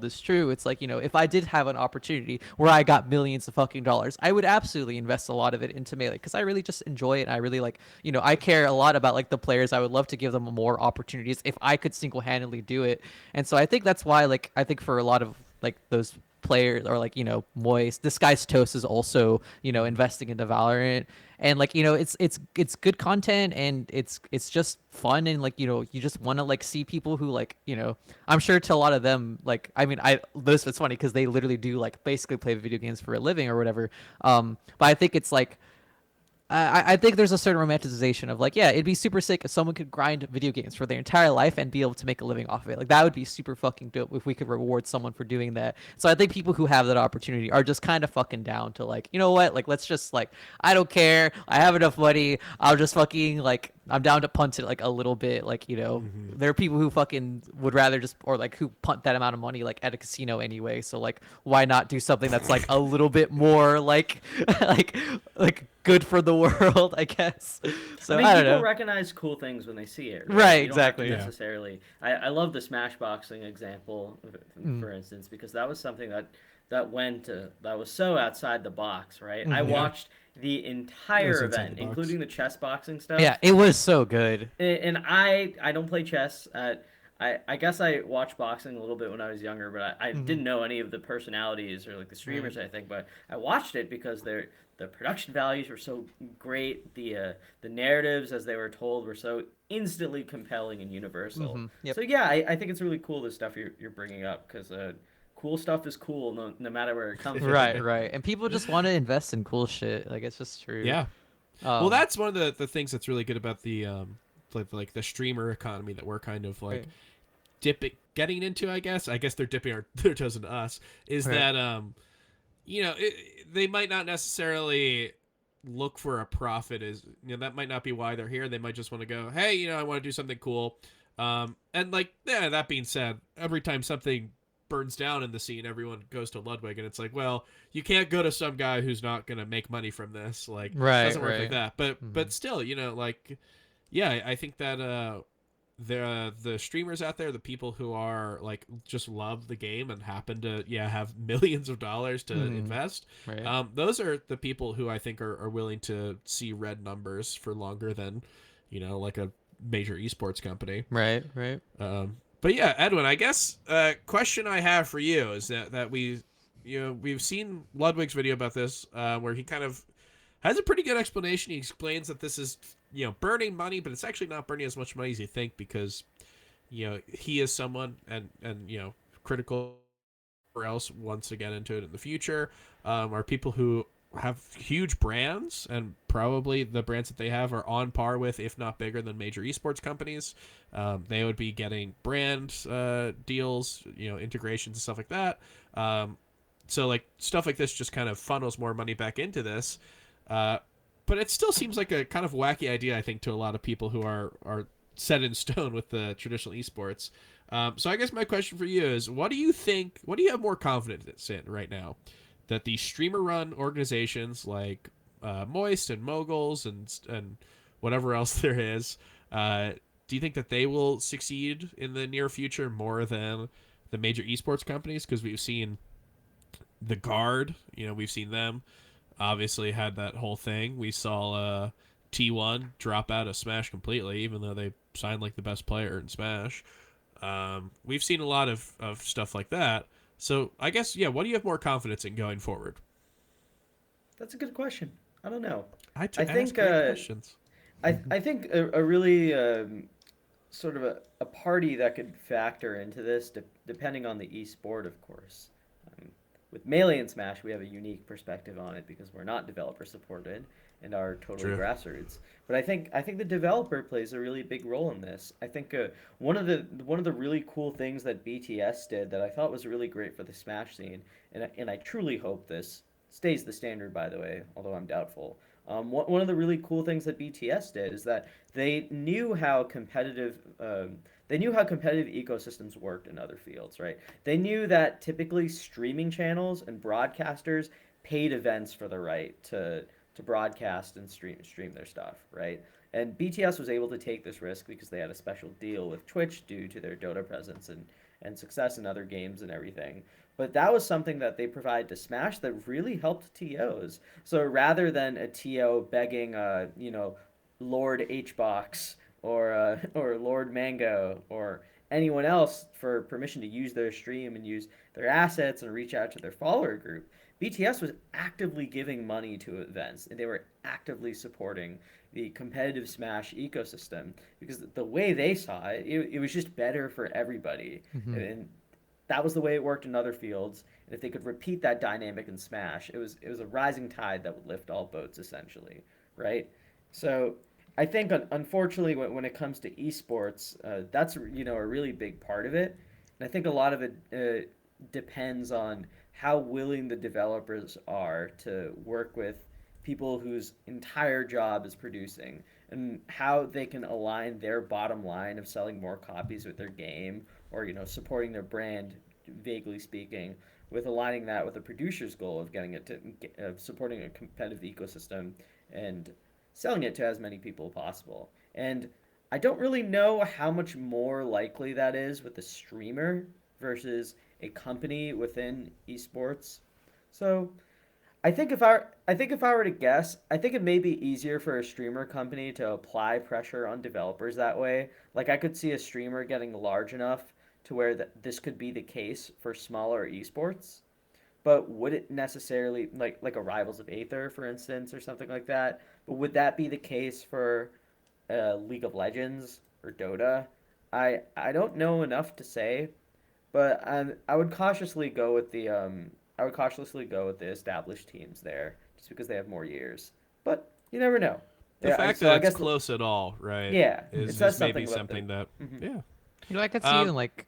this true. It's like, if I did have an opportunity where I got millions of fucking dollars, I would absolutely invest a lot of it into Melee because I really just enjoy it. And I really like, I care a lot about like the players. I would love to give them more opportunities if I could single-handedly do it. And so I think that's why, like, I think for a lot of like those players or like Moist, this guy's Toast is also investing into Valorant, and like it's good content and it's just fun, and like you just want to like see people who like I'm sure to a lot of them, like I mean this it's funny because they literally do like basically play video games for a living or whatever, but I think it's like I think there's a certain romanticization of like, yeah, it'd be super sick if someone could grind video games for their entire life and be able to make a living off of it. Like that would be super fucking dope if we could reward someone for doing that. So I think people who have that opportunity are just kind of fucking down to like, you know what? Like let's just like, I don't care. I have enough money. I'll just fucking like, I'm down to punt it like a little bit. Like, there are people who fucking would rather just, or like who punt that amount of money like at a casino anyway. So like, why not do something that's like a little bit more like, like good for the world, I guess. So I mean, don't people know. recognize cool things when they see it, right? Right, You don't have to exactly. Yeah. necessarily. I love the smash boxing example, for instance, because that was something that was so outside the box, right? I Mhm. Yeah. watched the It entire was inside event, the box. including the chess boxing stuff. Yeah, it was so good. And I don't play chess. I guess I watched boxing a little bit when I was younger, but I Hmm. didn't know any of the personalities or like the Right. streamers. I think, but I watched it because the production values were so great. The narratives as they were told were so instantly compelling and universal. Yep. So yeah, I think it's really cool the stuff you're bringing up because cool stuff is cool no matter where it comes from. Right, right. And people just want to invest in cool shit. Like it's just true. Yeah. Well, Um, that's one of the things that's really good about the like the streamer economy that we're kind of like right, getting into. I guess they're dipping their toes into us. Is right. that they might not necessarily look for a profit. That might not be why they're here. They might just want to go, hey, I want to do something cool. And like, yeah, that being said, every time something burns down in the scene, everyone goes to Ludwig, and it's like, well, you can't go to some guy who's not gonna make money from this. Like, it Right, doesn't work like right. that. But Hmm. but still, like, yeah, I think that the streamers out there, the people who are like just love the game and happen to have millions of dollars to Hmm. invest, Right. those are the people who I think are willing to see red numbers for longer than like a major esports company. Right, right. But yeah, Edwin, I guess question I have for you is that we've seen Ludwig's video about this, where he kind of has a pretty good explanation. He explains that this is burning money, but it's actually not burning as much money as you think, because he is someone, and critical or else wants to get into it in the future, are people who have huge brands, and probably the brands that they have are on par with, if not bigger than, major esports companies. They would be getting brand deals, integrations and stuff like that. So like stuff like this just kind of funnels more money back into this. But it still seems like a kind of wacky idea, I think, to a lot of people who are set in stone with the traditional esports. So I guess my question for you is, what do you think? What do you have more confidence in right now? That the streamer-run organizations like Moist and Moguls and whatever else there is, do you think that they will succeed in the near future more than the major esports companies? Because we've seen the Guard, we've seen them obviously had that whole thing. We saw T1 drop out of Smash completely, even though they signed like the best player in Smash. We've seen a lot of stuff like that. So I guess, yeah, what do you have more confidence in going forward? That's a good question. I don't know. I I ask think great questions. I think a really sort of a party that could factor into this, depending on the esport, of course. Um, with Melee and Smash, we have a unique perspective on it because we're not developer supported and are totally True. grassroots. But I think the developer plays a really big role in this. I think one of the really cool things that BTS did that I thought was really great for the Smash scene, and I truly hope this stays the standard, by the way, although I'm doubtful. One of the really cool things that BTS did is that they knew how competitive ecosystems worked in other fields, right? They knew that typically streaming channels and broadcasters paid events for the right to broadcast and stream their stuff, right? And BTS was able to take this risk because they had a special deal with Twitch due to their Dota presence and success in other games and everything. But that was something that they provide to Smash that really helped TOs. So rather than a TO begging, Lord HBox or Lord Mango or anyone else for permission to use their stream and use their assets and reach out to their follower group, BTS was actively giving money to events and they were actively supporting the competitive Smash ecosystem because the way they saw it was just better for everybody. Hmm. And that was the way it worked in other fields. And if they could repeat that dynamic in Smash, it was a rising tide that would lift all boats essentially, right? So I think unfortunately when it comes to esports, that's a really big part of it, and I think a lot of it depends on how willing the developers are to work with people whose entire job is producing and how they can align their bottom line of selling more copies with their game or supporting their brand, vaguely speaking, with aligning that with the producer's goal of getting it to supporting a competitive ecosystem and selling it to as many people as possible. And I don't really know how much more likely that is with a streamer versus a company within esports. So I think if I were to guess, I think it may be easier for a streamer company to apply pressure on developers that way. Like I could see a streamer getting large enough to where this could be the case for smaller esports. But would it necessarily like a Rivals of Aether, for instance, or something like that? But would that be the case for League of Legends or Dota? I don't know enough to say, but I would cautiously go with the established teams there, just because they have more years. But you never know. The Yeah, fact so that I it's guess close at all, right, yeah, it is says maybe something about the. something that, Mhm. yeah. I could see Um, even like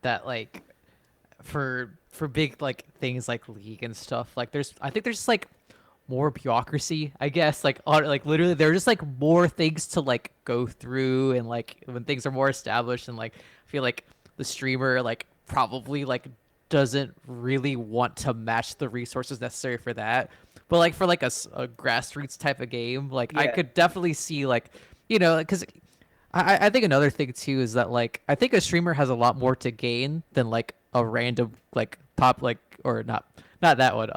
that like for big like things like league and stuff like I think there's just like more bureaucracy, I guess, like on like literally there are just like more things to like go through, and like when things are more established, and like I feel like the streamer like probably like doesn't really want to match the resources necessary for that. But like for like a grassroots type of game, like I Yeah. could definitely see like, because I think another thing too is that like I think a streamer has a lot more to gain than like a random like pop like, or not that one,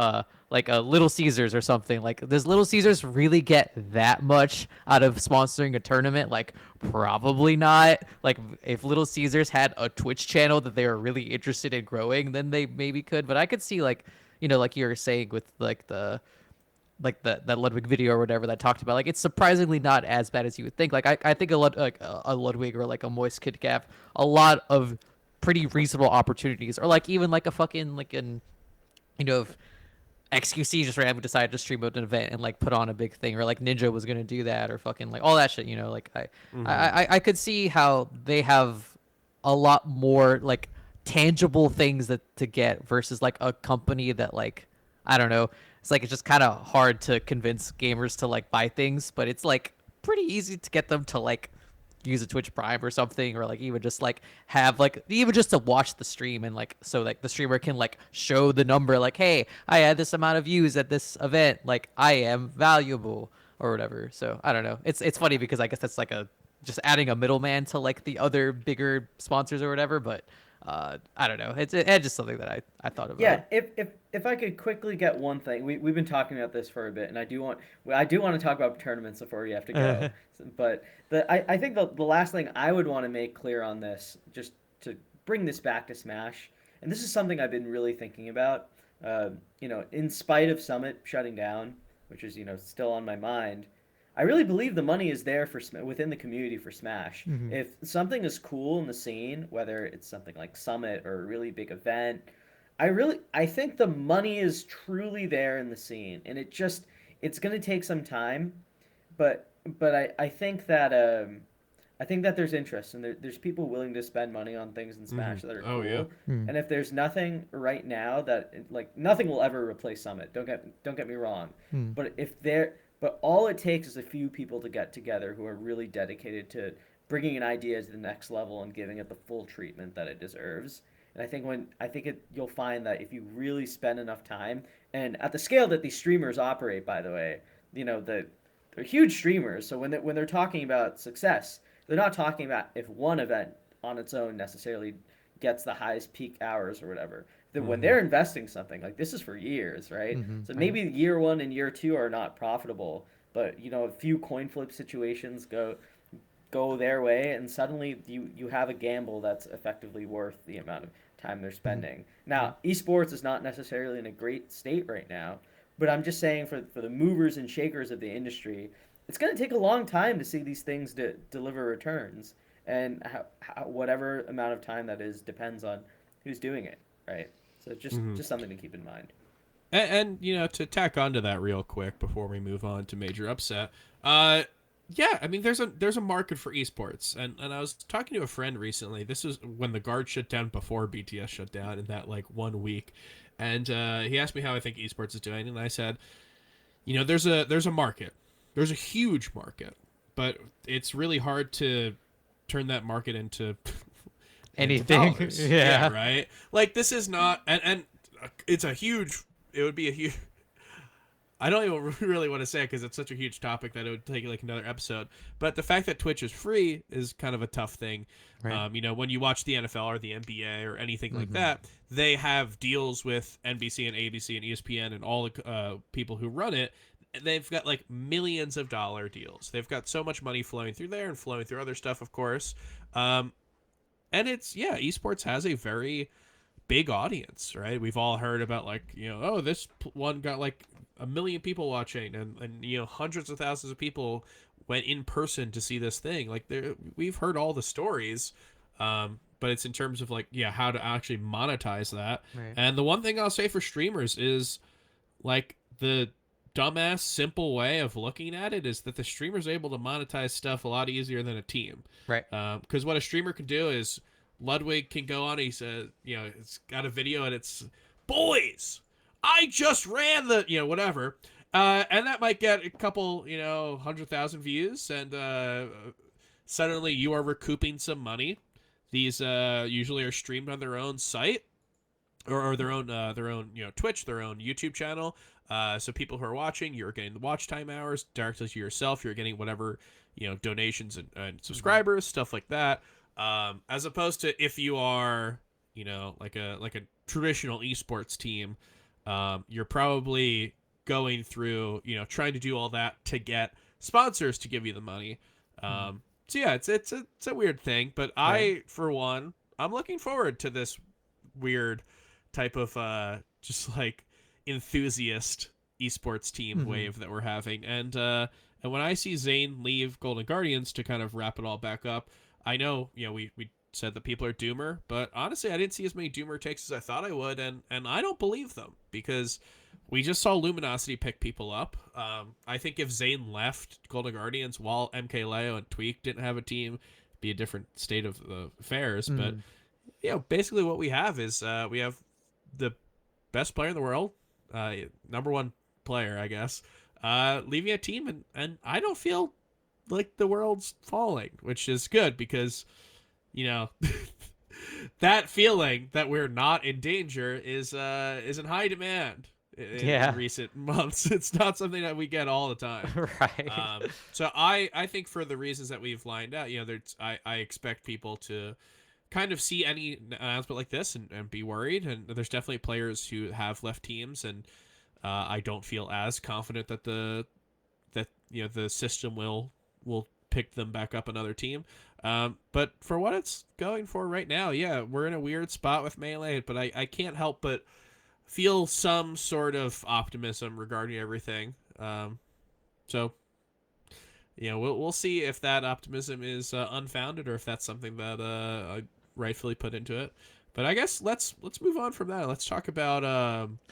like a Little Caesars or something. Like, does Little Caesars really get that much out of sponsoring a tournament? Like, probably not. Like, if Little Caesars had a Twitch channel that they were really interested in growing, then they maybe could. But I could see like, like you were saying with like that Ludwig video or whatever that talked about, like it's surprisingly not as bad as you would think. Like I think a Ludwig or like a Moist Kid Cap, a lot of pretty reasonable opportunities, or like even like a fucking like an if XQC just randomly decided to stream out an event and like put on a big thing, or like Ninja was gonna do that, or fucking like all that shit. Like mhm. I could see how they have a lot more like tangible things that to get versus like a company that like, I don't know. It's just kind of hard to convince gamers to like buy things, but it's like pretty easy to get them to like use a Twitch Prime or something, or like even just like have like even just to watch the stream, and like so like the streamer can like show the number like, hey, I had this amount of views at this event, like I am valuable or whatever. So I don't know. It's funny because I guess that's like a just adding a middleman to like the other bigger sponsors or whatever, but I don't know. It's just something that I thought about. Yeah, if I could quickly get one thing, we've been talking about this for a bit, and I do want to talk about tournaments before we have to go. But I think the last thing I would want to make clear on this, just to bring this back to Smash, and this is something I've been really thinking about. In spite of Summit shutting down, which is still on my mind, I really believe the money is there for within the community for Smash. Hmm. If something is cool in the scene, whether it's something like Summit or a really big event, I think the money is truly there in the scene, and it's going to take some time, but I think that I think that there's interest and there's people willing to spend money on things in Hmm. Smash that are Oh yeah. cool. And if there's nothing right now that like nothing will ever replace Summit. Don't get me wrong. Hmm. But all it takes is a few people to get together who are really dedicated to bringing an idea to the next level and giving it the full treatment that it deserves. And you'll find that if you really spend enough time and at the scale that these streamers operate, by the way, they're huge streamers. So when they're talking about success, they're not talking about if one event on its own necessarily gets the highest peak hours or whatever. That when Hmm. they're investing something, like this is for years, right? Mm-hmm. So Right. maybe year one and year two are not profitable, but a few coin flip situations go their way, and suddenly you have a gamble that's effectively worth the amount of time they're Mm-hmm. spending. Now, esports is not necessarily in a great state right now, but I'm just saying for the movers and shakers of the industry, it's going to take a long time to see these things deliver returns, and whatever amount of time that is depends on who's doing it, right? So Hmm. just something to keep in mind. And to tack onto that real quick before we move on to major upset, uh, yeah, I mean there's a market for esports, and I was talking to a friend recently. This was when the guard shut down before BTS shut down in that like 1 week, and he asked me how I think esports is doing, and I said, there's a market, there's a huge market, but it's really hard to turn that market into into Anything. dollars. Yeah, Yeah. right. Like this is not, and it's a huge. It would be a huge. I don't even really want to say it because it's such a huge topic that it would take like another episode. But the fact that Twitch is free is kind of a tough thing. Right. When you watch the NFL or the NBA or anything like Mm-hmm. that, they have deals with NBC and ABC and ESPN and all the people who run it. They've got like millions of dollar deals. They've got so much money flowing through there and flowing through other stuff, of course. Um, and esports has a very big audience, right? We've all heard about like, oh, this one got like 1 million people watching, and hundreds of thousands of people went in person to see this thing. Like we've heard all the stories, but it's in terms of like, yeah, how to actually monetize that. Right. And the one thing I'll say for streamers is like the dumbass simple way of looking at it is that the streamer's able to monetize stuff a lot easier than a team. Right. Because what a streamer can do is Ludwig can go on. He says, it's got a video and it's boys. I just ran the whatever, and that might get a couple 100,000 views, and suddenly you are recouping some money. These usually are streamed on their own site or their own Twitch, their own YouTube channel. So people who are watching, you're getting the watch time hours directly to yourself. You're getting whatever donations and subscribers, stuff like that. As opposed to if you are like a traditional esports team, you're probably going through trying to do all that to get sponsors to give you the money. Mm-hmm. So yeah, it's a weird thing, but Right. I for one, I'm looking forward to this weird type of just like enthusiast esports team Mm-hmm. wave that we're having, and when I see Zane leave Golden Guardians to kind of wrap it all back up, I know we said that people are doomer, but honestly I didn't see as many doomer takes as I thought I would, and I don't believe them because we just saw Luminosity pick people up. I think if Zane left Golden Guardians while MKLeo and Tweak didn't have a team, it'd be a different state of affairs. But Mm-hmm. basically what we have is we have the best player in the world, number one player, I guess, leaving a team, and I don't feel like the world's falling, which is good because you know that feeling that we're not in danger is in high demand in Yeah. recent months. It's not something that we get all the time. Right. So I think for the reasons that we've lined out, there's I expect people to kind of see any announcement like this and be worried. And there's definitely players who have left teams, and I don't feel as confident that the system will pick them back up another team. But for what it's going for right now, yeah, we're in a weird spot with Melee, but I can't help but feel some sort of optimism regarding everything. So we'll see if that optimism is unfounded or if that's something that I rightfully put into it. But I guess let's move on from that. Let's talk about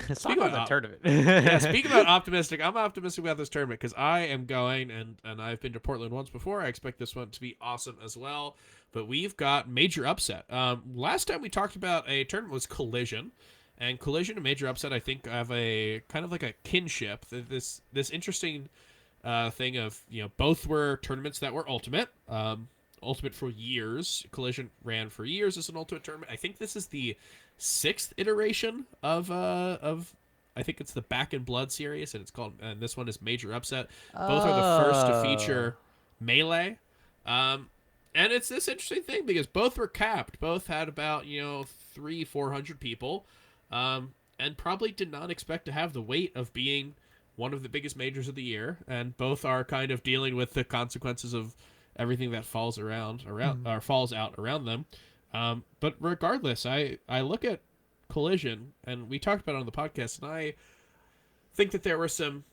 Let's talk speak about about the tournament. yeah, speak about optimistic. I'm optimistic about this tournament because I am going, and I've been to Portland once before. I expect this one to be awesome as well. But we've got major upset. Last time we talked about a tournament was Collision, and Collision and major upset I think have a kind of like a kinship. This interesting thing of both were tournaments that were ultimate. Ultimate for years. Collision ran for years as an ultimate tournament. I think this is the sixth iteration of I think it's the Back in Blood series, and it's called and this one is Major Upset. Both are the first to Oh. feature melee. And it's this interesting thing because both were capped. Both had about 300-400 people, and probably did not expect to have the weight of being one of the biggest majors of the year. And both are kind of dealing with the consequences of everything that Mm. falls out around them. But regardless, I look at Collision, and we talked about it on the podcast, and I think that there were some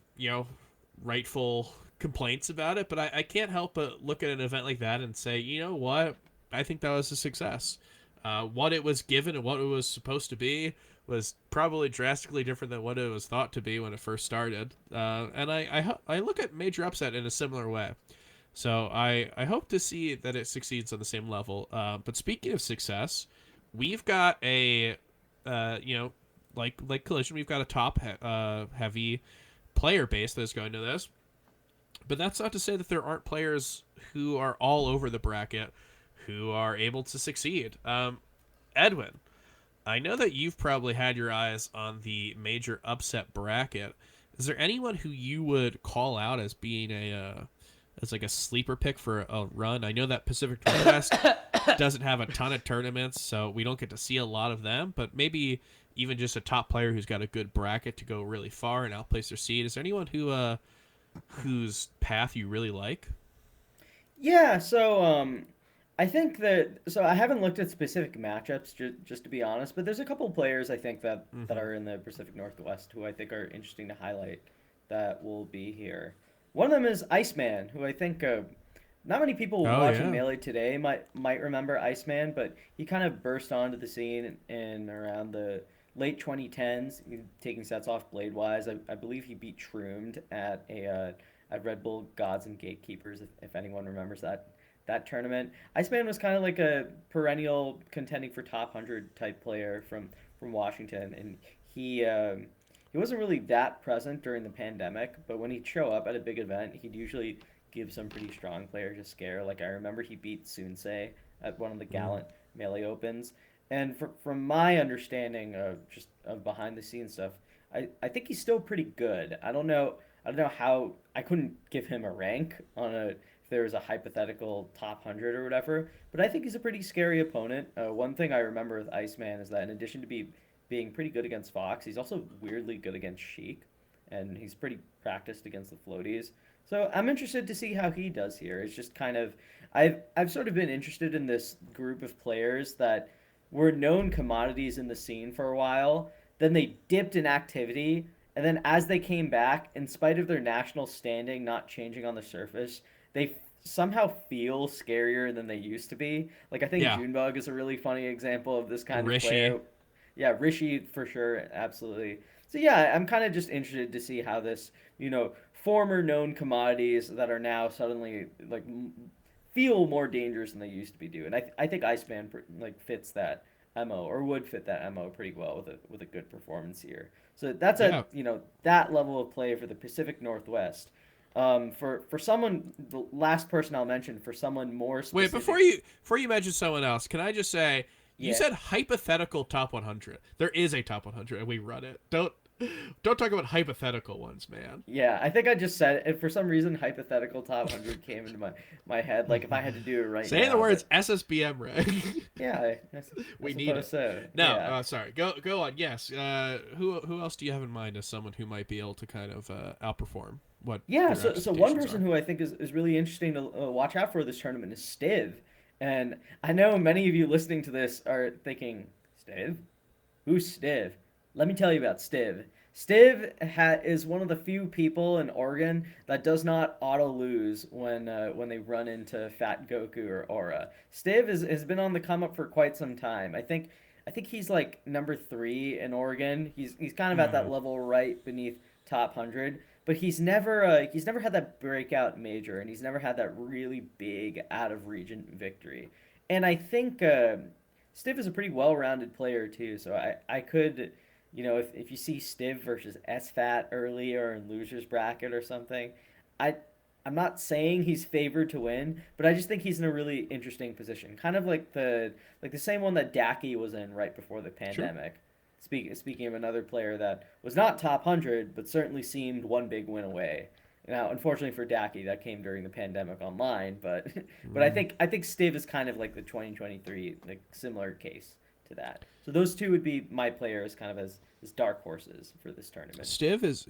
rightful complaints about it, but I can't help but look at an event like that and say, you know what, I think that was a success. What it was given and what it was supposed to be was probably drastically different than what it was thought to be when it first started. And I look at Major Upset in a similar way. So I hope to see that it succeeds on the same level. But speaking of success, we've got a like Collision, we've got a top heavy player base that's going to this. But that's not to say that there aren't players who are all over the bracket who are able to succeed. Edwin, I know that you've probably had your eyes on the major upset bracket. Is there anyone who you would call out as being as like a sleeper pick for a run? I know that Pacific Northwest doesn't have a ton of tournaments, so we don't get to see a lot of them. But maybe even just a top player who's got a good bracket to go really far and outplace their seed. Is there anyone whose path you really like? Yeah, I think that I haven't looked at specific matchups just to be honest, but there's a couple players I think that Mm-hmm. are in the Pacific Northwest who I think are interesting to highlight that will be here. One of them is Iceman, who I think not many people Oh watching yeah. Melee today might remember Iceman, but he kind of burst onto the scene in around the late 2010s, taking sets off Blade Wise. I believe he beat Shroomed at Red Bull Gods and Gatekeepers, if anyone remembers that tournament. Iceman was kind of like a perennial contending for top 100 type player from Washington, and he wasn't really that present during the pandemic, but when he'd show up at a big event, he'd usually give some pretty strong players a scare. Like I remember he beat Sunsei at one of the Mm. Gallant Melee Opens, and from my understanding of just of behind the scenes stuff, I think he's still pretty good. I don't know how I couldn't give him a rank on a if there was a hypothetical top 100 or whatever, but I think he's a pretty scary opponent. One thing I remember with Iceman is that in addition to being pretty good against Fox, he's also weirdly good against Sheik, and he's pretty practiced against the floaties. So I'm interested to see how he does here. It's just kind of I've sort of been interested in this group of players that were known commodities in the scene for a while. Then they dipped in activity, and then as they came back, in spite of their national standing not changing on the surface, they somehow feel scarier than they used to be. Like I think Yeah. Junebug is a really funny example of this kind of Rishi. player. Yeah, Rishi for sure, absolutely. So yeah, I'm kind of just interested to see how this, former known commodities that are now suddenly like feel more dangerous than they used to be doing. I think Iceman like fits that mo or would fit that mo pretty well with a good performance here. So that's Yeah. that level of play for the Pacific Northwest. For someone, the last person I'll mention for someone more Wait, specific. before you mention someone else, can I just say you Yeah, said hypothetical top 100. There is a top 100 and we run it. Don't talk about hypothetical ones, man. yeah. I think I just said it. For some reason, hypothetical top 100 came into my head. Like if I had to do it right Say the now, words but SSBM reg. yeah, I We need suppose it. so. No, Yeah. sorry. Go on. Yes. Who else do you have in mind as someone who might be able to kind of outperform what Yeah, your so one expectations person are? who I think is really interesting to watch out for this tournament is Stiv. And I know many of you listening to this are thinking, Stiv? Who's Stiv? Let me tell you about Stiv. Is one of the few people in Oregon that does not auto lose when they run into Fat Goku or Aura. Has been on the come up for quite some time. I think I think he's like number 3 in Oregon. He's kind of at that level right beneath top 100, but he's never had that breakout major, and he's never had that really big out of region victory. And I think Stiv is a pretty well-rounded player too. So I could, if you see Stiv versus SFAT early or in losers bracket or something, I I'm not saying he's favored to win, but I just think he's in a really interesting position, kind of like the same one that Daki was in right before the Sure. pandemic. Speaking of another player that was not top 100, but certainly seemed one big win away. Now, unfortunately for Daki, that came during the pandemic online, but but I think Stiv is kind of like the 2023 like similar case to that. So those two would be my players, kind of as dark horses for this tournament. Stiv is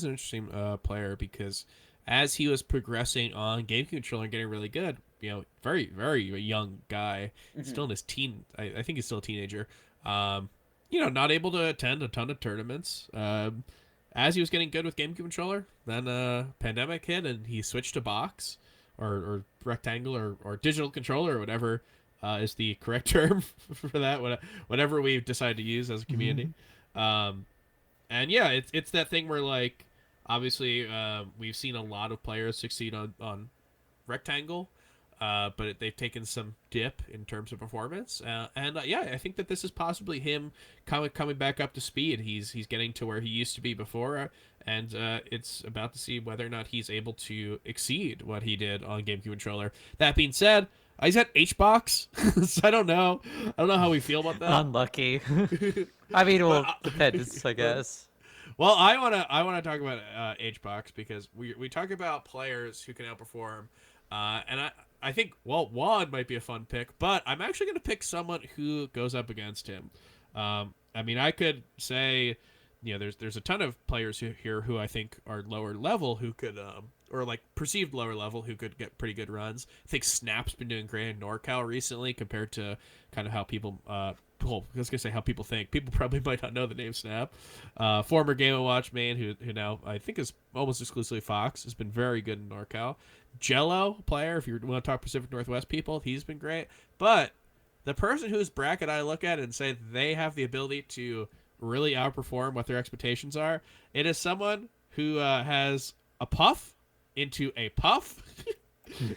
an interesting player because as he was progressing on game control and getting really good, very very young guy, Mm-hmm. still in his teen. I think he's still a teenager. Not able to attend a ton of tournaments. As he was getting good with game controller, then pandemic hit and he switched to box or rectangle or digital controller or whatever is the correct term for that. Whatever we decide to use as a community. Um, and yeah, it's that thing where like obviously we've seen a lot of players succeed on rectangle, but they've taken some dip in terms of performance. And yeah, I think that this is possibly him coming back up to speed. He's getting to where he used to be before, and it's about to see whether or not he's able to exceed what he did on GameCube controller. That being said, he's at HBox, so I don't know. I don't know how we feel about that. Unlucky. I mean, But well, depends, I guess. well, I wanna talk about HBox because we talk about players who can outperform, and I think Juan might be a fun pick, but I'm actually gonna pick someone who goes up against him. I mean, I could say, there's a ton of players here who I think are lower level who could or like perceived lower level who could get pretty good runs. I think Snap's been doing great in NorCal recently compared to kind of how people well, I was gonna say how people think. People probably might not know the name Snap. Former Game & Watch main who now I think is almost exclusively Fox, has been very good in NorCal. Jello player, if you want to talk Pacific Northwest people, he's been great. But the person whose bracket I look at and say they have the ability to really outperform what their expectations are, it is someone who has a puff into a puff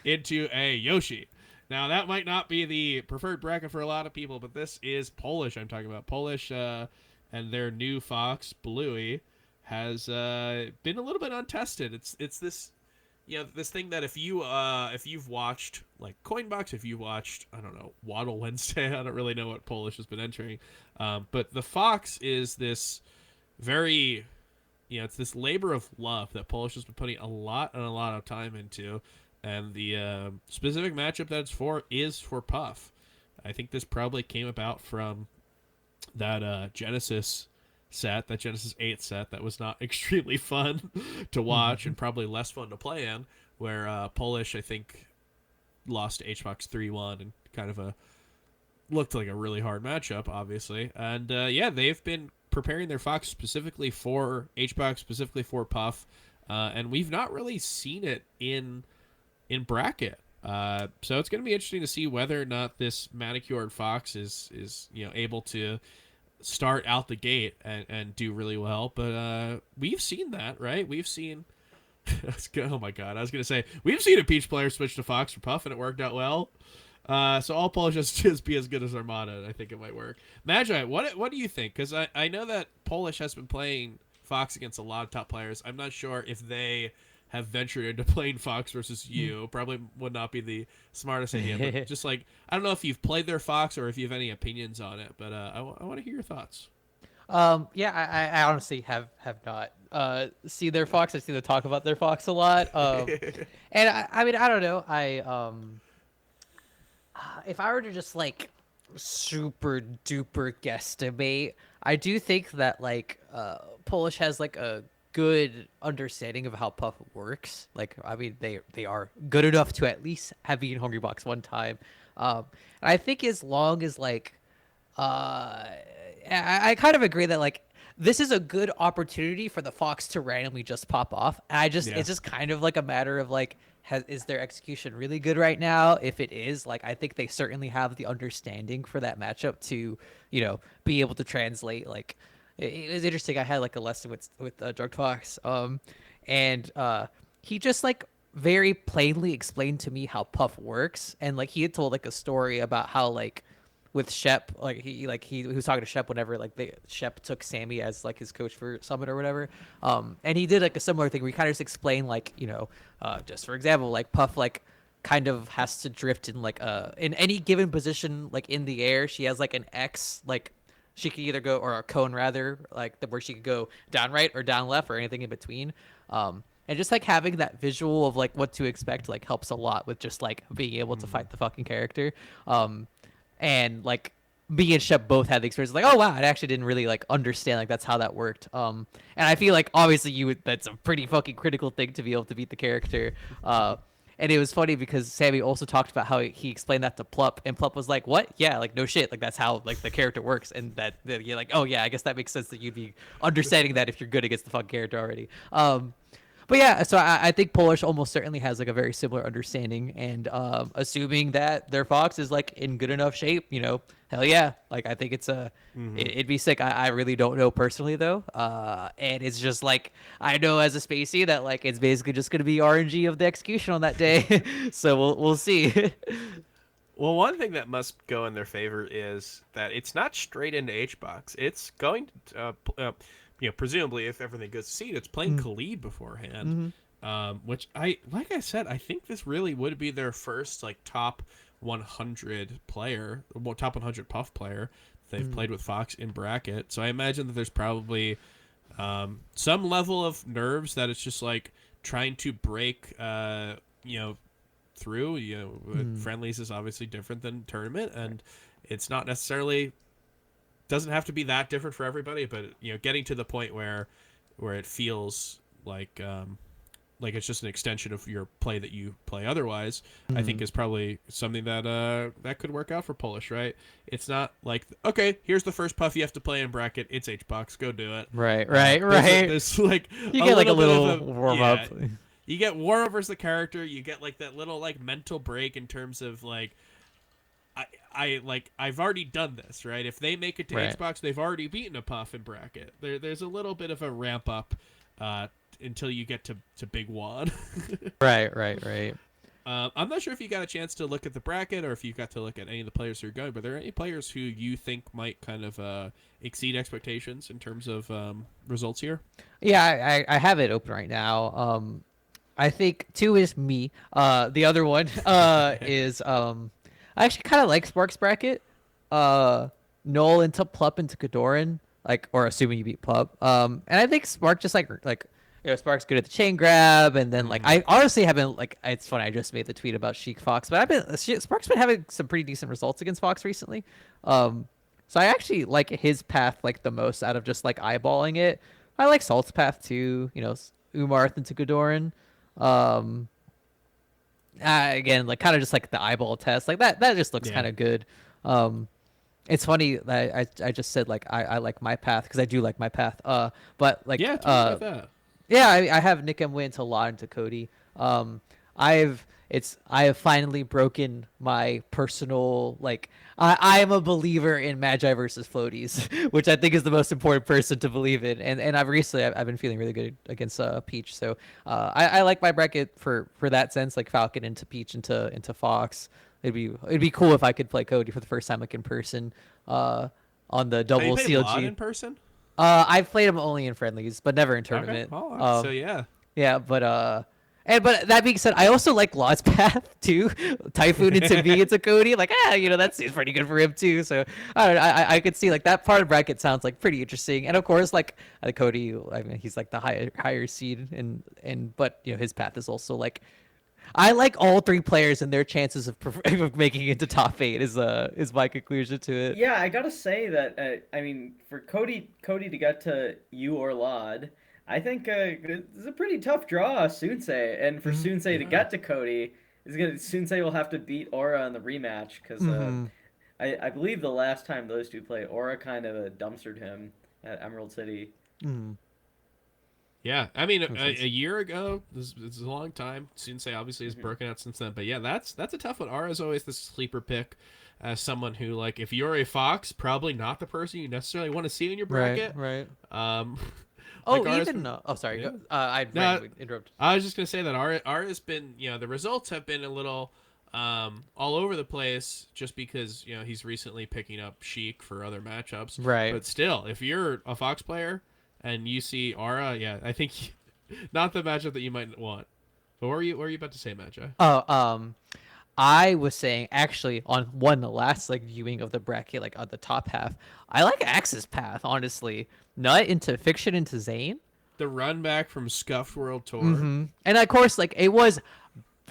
into a Yoshi. Now, that might not be the preferred bracket for a lot of people, but this is Polish I'm talking about. Polish and their new Fox, Bluey, has been a little bit untested. It's this this thing that if you've watched like Coinbox, if you watched I don't know Waddle Wednesday, I don't really know what Polish has been entering, but the Fox is this very it's this labor of love that Polish has been putting a lot of time into, and the specific matchup that it's for is for Puff. I think this probably came about from that Genesis set, that Genesis 8 set that was not extremely fun to watch and probably less fun to play in, where Polish, I think, lost to HBox 3-1 and kind of looked like a really hard matchup, obviously. And yeah, they've been preparing their Fox specifically for HBox, specifically for Puff, and we've not really seen it in bracket. So it's going to be interesting to see whether or not this manicured Fox is able to start out the gate and do really well. But we've seen that, right? We've seen. Oh my god! I was going to say we've seen a Peach player switch to Fox for Puff and it worked out well. So all Polish has to just be as good as Armada, and I think it might work. Magi, what do you think? Because I know that Polish has been playing Fox against a lot of top players. I'm not sure if they have ventured into playing Fox versus you. Probably would not be the smartest idea. But just like, I don't know if you've played their Fox or if you have any opinions on it, but I want to hear your thoughts. Yeah, I honestly have not seen their Fox. I've seen them talk about their Fox a lot. And I mean, I don't know. If I were to just like super duper guesstimate, I do think that like Polish has like a good understanding of how Puff works. Like, I mean, they are good enough to at least have beaten Hungry Box one time. And I think as long as like, I kind of agree that like this is a good opportunity for the Fox to randomly just pop off. And Yeah. it's just kind of like a matter of like is their execution really good right now? If it is, like, I think they certainly have the understanding for that matchup to, be able to translate. Like, it was interesting. I had like a lesson with Drug Fox, and he just like very plainly explained to me how Puff works, and like he had told like a story about how like with Shep, like he was talking to Shep whenever like Shep took Sammy as like his coach for Summit or whatever. And he did like a similar thing where he kind of just explained like, just for example, like Puff like kind of has to drift in like in any given position like in the air. She has like an X, like she could either go, or a cone rather, like where she could go down right or down left or anything in between. And just like having that visual of like what to expect like helps a lot with just like being able to fight the fucking character. And like me and Shep both had the experience like, oh wow, I actually didn't really like understand like that's how that worked. And I feel like obviously that's a pretty fucking critical thing to be able to beat the character. And it was funny because Sammy also talked about how he explained that to Plup, and Plup was like, what? Yeah, like no shit, like that's how like the character works. And that you're like, oh yeah, I guess that makes sense that you'd be understanding that if you're good against the fucking character already. But yeah, so I think Polish almost certainly has like a very similar understanding, and assuming that their Fox is like in good enough shape, hell yeah, like I think it'd be sick. I really don't know personally though, and it's just like I know as a spacey that like it's basically just gonna be RNG of the execution on that day, so we'll see. Well, one thing that must go in their favor is that it's not straight into HBox. It's going to, presumably if everything goes to seed, it's playing Khalid beforehand. Which like I said, I think this really would be their first like top 100 player, well, top 100 Puff player they've played with Fox in bracket. So I imagine that there's probably some level of nerves that it's just like trying to break, through. Friendlies is obviously different than tournament, and it's not necessarily doesn't have to be that different for everybody, but getting to the point where it feels like it's just an extension of your play that you play otherwise, I think is probably something that that could work out for Polish, right? It's not like, okay, here's the first Puff you have to play in bracket, it's HBox, go do it. Right. There's like You get like a bit of little warm up. You get warm up versus the character. You get like that little like mental break in terms of like, I've already done this, right? If they make it to Xbox, they've already beaten a Puff in bracket. There's a little bit of a ramp up until you get to Big One. Right. I'm not sure if you got a chance to look at the bracket or if you got to look at any of the players who are going, but are there any players who you think might kind of exceed expectations in terms of results here? Yeah, I have it open right now. I think 2 is me. The other one is I actually kind of like Sparks bracket. Null into Plup into Kadoran, like, or assuming you beat Plup. And I think Spark just like Spark's good at the chain grab, and then like I honestly haven't like it's funny. I just made the tweet about Sheik Fox, but Spark's been having some pretty decent results against Fox recently. So I actually like his path like the most out of just like eyeballing it. I like Salt's path too. Umarth into Kadoran. Again, like kind of just like the eyeball test, like that just looks kind of good. It's funny that I just said like I like my path because I do like my path. But like Talk about that. yeah, I have Nick M win to Law into Cody. I have finally broken my personal like I am a believer in Magi versus floaties, which I think is the most important person to believe in. And I've been feeling really good against Peach. So I like my bracket for that sense, like Falcon into Peach into Fox. It'd be cool if I could play Cody for the first time like in person on the double Have you played CLG. in person? I've played him only in friendlies, but never in tournament. Okay. Oh, so yeah. Yeah, but that being said, I also like Law's path too. Typhoon into V into Cody. Like, that seems pretty good for him too. So I don't know, I could see like that part of bracket sounds like pretty interesting. And of course, like Cody, I mean, he's like the higher seed, but his path is also like. I like all 3 players and their chances of making it to top 8 is my conclusion to it. Yeah, I gotta say that I mean, for Cody to get to you or Lod, I think it's a pretty tough draw, Sunsei, and for Sunsei to get to Cody, Sunsei will have to beat Aura in the rematch because I believe the last time those two played, Aura kind of dumpstered him at Emerald City. Yeah, I mean, Makes a sense. year ago, this is a long time. Sensei obviously has broken out since then, but yeah, that's a tough one. Ara's always the sleeper pick as someone who, like, if you're a Fox, probably not the person you necessarily want to see in your Right, bracket. right. Um, like Oh, Ara's even been, oh, sorry. yeah. I No, randomly interrupted. I was just gonna say that Ara's been, the results have been a little all over the place just because he's recently picking up Sheik for other matchups. Right. But still, if you're a Fox player and you see Ara, yeah, I think not the matchup that you might want. But what were you about to say, Magi? Oh, I was saying actually on one last like viewing of the bracket, like on the top half, I like Axe's path, honestly. Nut into Fiction into Zane. The run back from Scuffed World Tour. Mm-hmm. And of course, like it was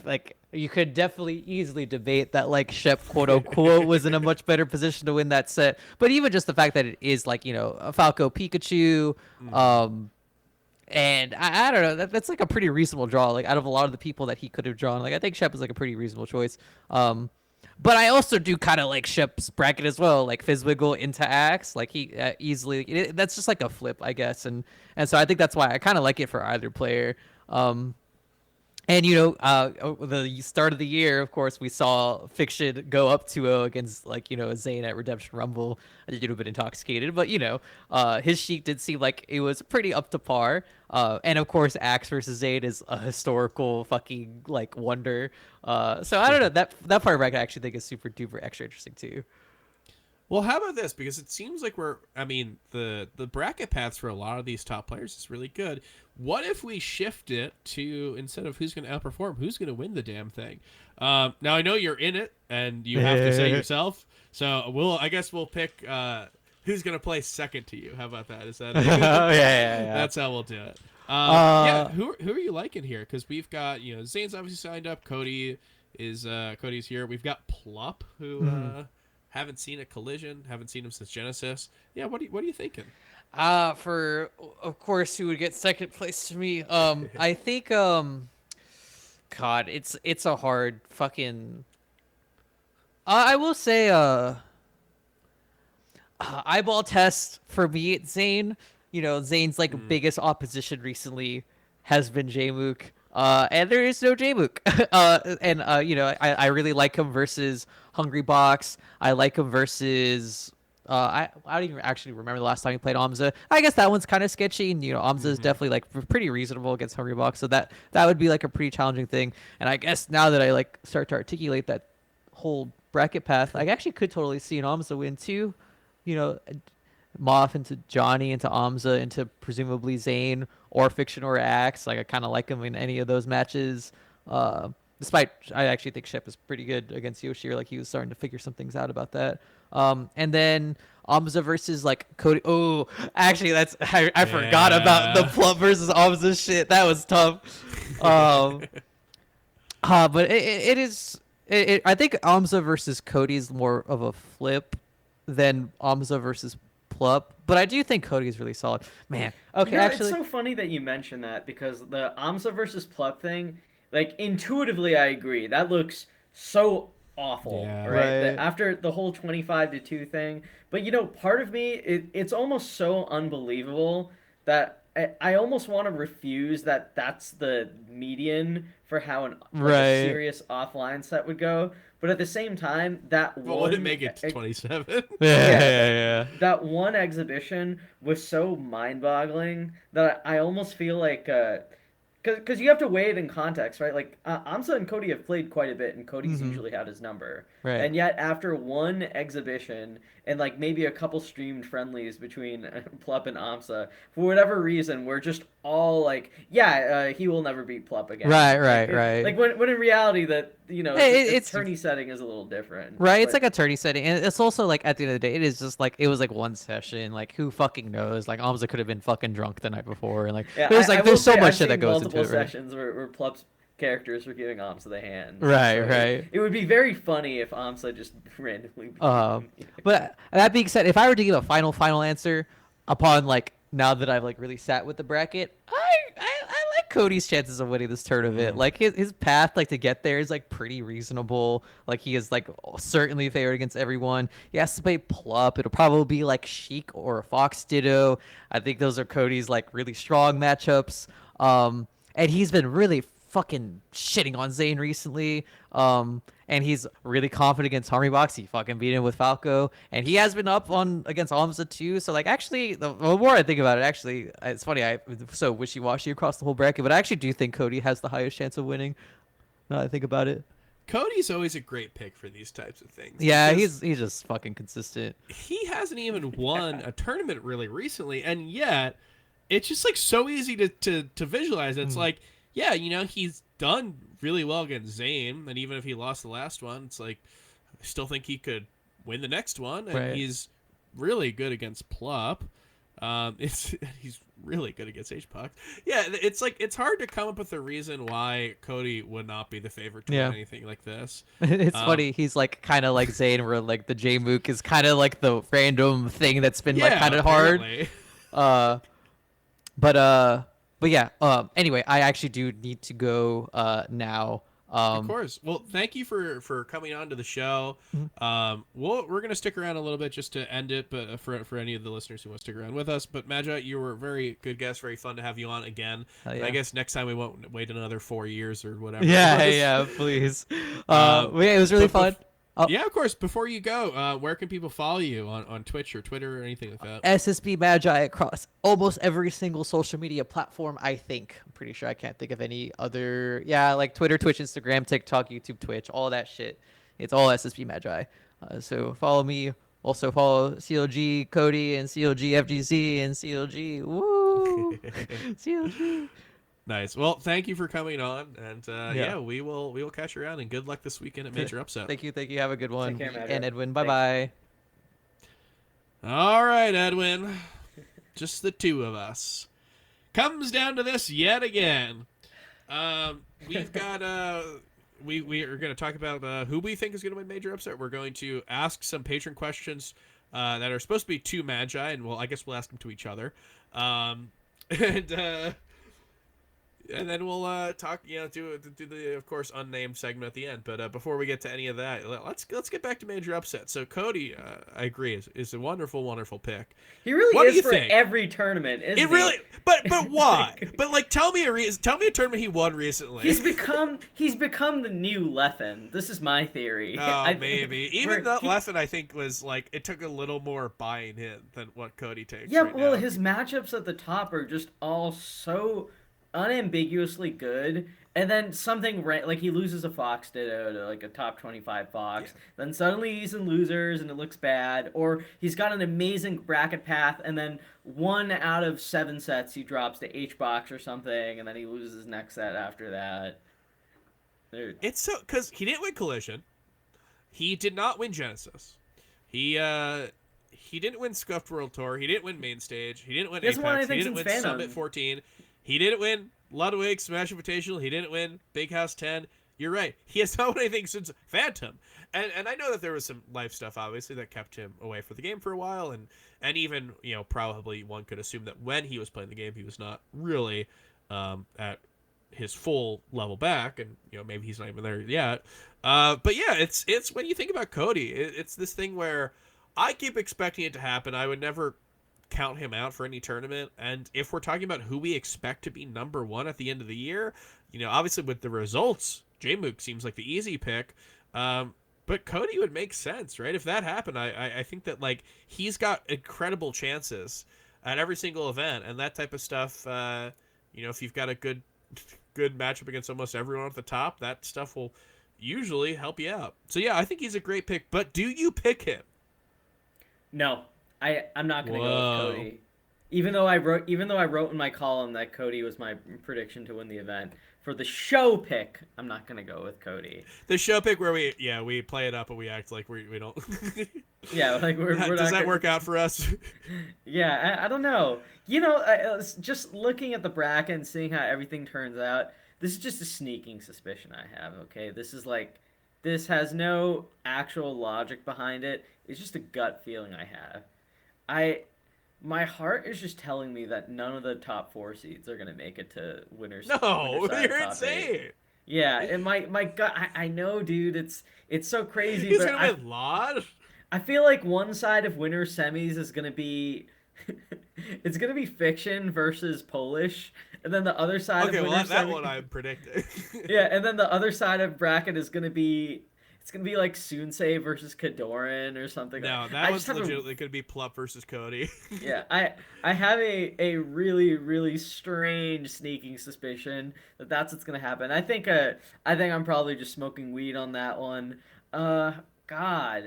like you could definitely easily debate that like Shep quote unquote was in a much better position to win that set. But even just the fact that it is like, a Falco Pikachu, Mm-hmm. um, and I don't know. That's like a pretty reasonable draw. Like out of a lot of the people that he could have drawn, like I think Shep is like a pretty reasonable choice. But I also do kind of like Shep's bracket as well, like Fizzwiggle into Axe. Like he easily. That's just like a flip, I guess, and so I think that's why I kind of like it for either player. And the start of the year, of course, we saw Fiction go up 2-0 against Zayn at Redemption Rumble. I think he'd have been intoxicated, but his Sheik did seem like it was pretty up to par. And of course, Axe versus Zayn is a historical fucking like wonder. So I don't know, that part of I actually think is super duper extra interesting too. Well, how about this? Because it seems like the bracket paths for a lot of these top players is really good. What if we shift it to, instead of who's going to outperform, who's going to win the damn thing? Now I know you're in it, and you have to say yourself. So I guess we'll pick who's going to play second to you. How about that? Is that Oh yeah, yeah, yeah. That's how we'll do it. Yeah, Uh, who are you liking here? Because we've got Zane's obviously signed up. Cody's here. We've got Plup who. Haven't seen a collision. Haven't seen him since Genesis. Yeah, what are you thinking? for of course, who would get second place to me? I think God, it's a hard fucking. I will say eyeball test for me at Zane. Zane's like biggest opposition recently has been Jmook. And there is no Jmook. I really like him versus Hungry Box. I like him versus I don't even actually remember the last time he played Amza. I guess that one's kind of sketchy, and Amza is Mm-hmm. definitely like pretty reasonable against Hungry Box. So that would be like a pretty challenging thing. And I guess now that I like start to articulate that whole bracket path, I actually could totally see an Amza win too. You know, Moth into Johnny into Amza into presumably Zane or Fiction or Axe. Like I kind of like him in any of those matches. Despite I actually think Shep is pretty good against Yoshir. Like he was starting to figure some things out about that. And then Amza versus like Cody. Oh, actually, I forgot about the Yeah. Plump versus Amza shit. That was tough. Um, but it is. I think Amza versus Cody is more of a flip than Amza versus Plup. But I do think Cody is really solid. Man. Okay, It's actually. so funny that you mentioned that because the Amsa versus Plup thing, like intuitively, I agree. That looks so awful, Yeah. right? Right. After the whole 25-2 thing, but part of me, it's almost so unbelievable that I almost want to refuse that that's the median for how a Right. serious offline set would go. But at the same time, But would it make it to 27? Yeah, yeah, yeah, that one exhibition was so mind-boggling that I almost feel like because you have to weigh it in context, right? Like Amsa and Cody have played quite a bit, and yeah. Cody's usually had his number. Right. And yet, after one exhibition and like maybe a couple streamed friendlies between Plup and Amsa, for whatever reason, we're just all like, yeah, he will never beat Plup again. Right, right, Like right. when in reality that Hey, the it's tourney setting is a little different. right. It's like But a tourney setting, and it's also like at the end of the day, it is just like it was like one session. Like who fucking knows? Like Amza could have been fucking drunk the night before, and like yeah, there's I like will there's so say much I've shit that seen goes into multiple it, right? sessions where Plup's characters were giving Amsa the hands. Right, So right. it would be very funny if Amsa just randomly beat Um, him. but that being said, if I were to give a final answer upon like now that I've like really sat with the bracket, I like Cody's chances of winning this tournament. Like his path like to get there is like pretty reasonable. Like he is like certainly favored against everyone. He has to play Plup. It'll probably be like Sheik or Fox Ditto. I think those are Cody's like really strong matchups. And he's been really fucking shitting on Zayn recently. And he's really confident against Harmy Box. He fucking beat him with Falco, and he has been up on against Almza too. So like, actually, the more I think about it, actually, it's funny. I so wishy-washy across the whole bracket, but I actually do think Cody has the highest chance of winning. Now that I think about it. Cody's always a great pick for these types of things. Yeah, he's just fucking consistent. He hasn't even won a tournament really recently, and yet it's just like so easy to visualize. It's like, yeah, you know, he's done really well against Zayn, and even if he lost the last one, it's like I still think he could win the next one, and he's really good against Plup. He's really good against HPOX. Yeah, it's like it's hard to come up with a reason why Cody would not be the favorite to win anything like this. It's funny. He's like kind of like Zayn, where like the J Mook is kind of like the random thing that's been like kind of hard. But yeah. Anyway, I actually do need to go now. Of course. Well, thank you for coming on to the show. We're gonna stick around a little bit just to end it, but for any of the listeners who want to stick around with us. But Magi, you were a very good guest. Very fun to have you on again. Yeah. I guess next time we won't wait another 4 years or whatever. Yeah, please. It was really fun. Yeah, of course. Before you go, where can people follow you on Twitch or Twitter or anything like that? SSB Magi across almost every single social media platform, I think. I'm pretty sure I can't think of any other. Yeah, like Twitter, Twitch, Instagram, TikTok, YouTube, Twitch, all that shit. It's all SSB Magi. So follow me. Also follow CLG Cody and CLG FGC and CLG. Woo! CLG. Nice. Well, thank you for coming on, and we will catch you around. And good luck this weekend at Major Upset. Thank you. Have a good one. Take care, and Edwin, bye. All right, Edwin. Just the two of us. Comes down to this yet again. We've got we are going to talk about who we think is going to win Major Upset. We're going to ask some patron questions that are supposed to be to Magi, and I guess we'll ask them to each other. And then we'll talk, do the, of course, unnamed segment at the end. But before we get to any of that, let's get back to Major Upset. So Cody, I agree, is a wonderful, wonderful pick. He really is for every tournament, isn't he? Really, but why? But like, tell me a tournament he won recently. He's become the new Leffen. This is my theory. Oh, maybe. Even that Leffen, I think, was like, it took a little more buying in than what Cody takes. Yeah, right well, now. his matchups at the top are just all so unambiguously good, and then something like he loses a Fox Ditto to like a top 25 Fox, then suddenly he's in losers and it looks bad, or he's got an amazing bracket path and then 1 out of 7 sets he drops to H-Box or something, and then he loses his next set after that. Dude. It's so because he didn't win Collision, he did not win Genesis, he didn't win Scuffed World Tour, he didn't win Main Stage, he didn't win Apex, he didn't win Phantom. Summit 14. He didn't win Ludwig Smash Invitational. He didn't win Big House 10. You're right. He has not won anything since Phantom. And I know that there was some life stuff, obviously, that kept him away from the game for a while. And even, probably one could assume that when he was playing the game, he was not really at his full level back. And, maybe he's not even there yet. But yeah, it's when you think about Cody, it's this thing where I keep expecting it to happen. I would never count him out for any tournament, and if we're talking about who we expect to be number one at the end of the year, obviously with the results, J-Mook seems like the easy pick, but Cody would make sense, right? If that happened, I think that like he's got incredible chances at every single event, and that type of stuff, if you've got a good matchup against almost everyone at the top, that stuff will usually help you out. So yeah, I think he's a great pick, but do you pick him? No. I'm not gonna go with Cody, even though I wrote in my column that Cody was my prediction to win the event. For the show pick, I'm not gonna go with Cody. The show pick where we play it up and we act like we don't. Yeah, like we're does that work out for us? Yeah, I don't know. Just looking at the bracket and seeing how everything turns out, this is just a sneaking suspicion I have. Okay, this has no actual logic behind it. It's just a gut feeling I have. My heart is just telling me that none of the top four seeds are gonna make it to winner No, side you're top eight. insane. Yeah, and my gut, I know, dude. It's so crazy, He's but gonna win Lod. I feel like one side of winner semis is gonna be it's gonna be fiction versus Polish, and then the other side of Okay, well winner that semi one I'm predicting. yeah, and then the other side of bracket is gonna be it's gonna be like Sunsei versus Kadoran or something. No, that I just one's have a legitimately gonna be Plup versus Cody. yeah, I have a really strange sneaking suspicion that that's what's gonna happen. I think I'm probably just smoking weed on that one. Uh, God,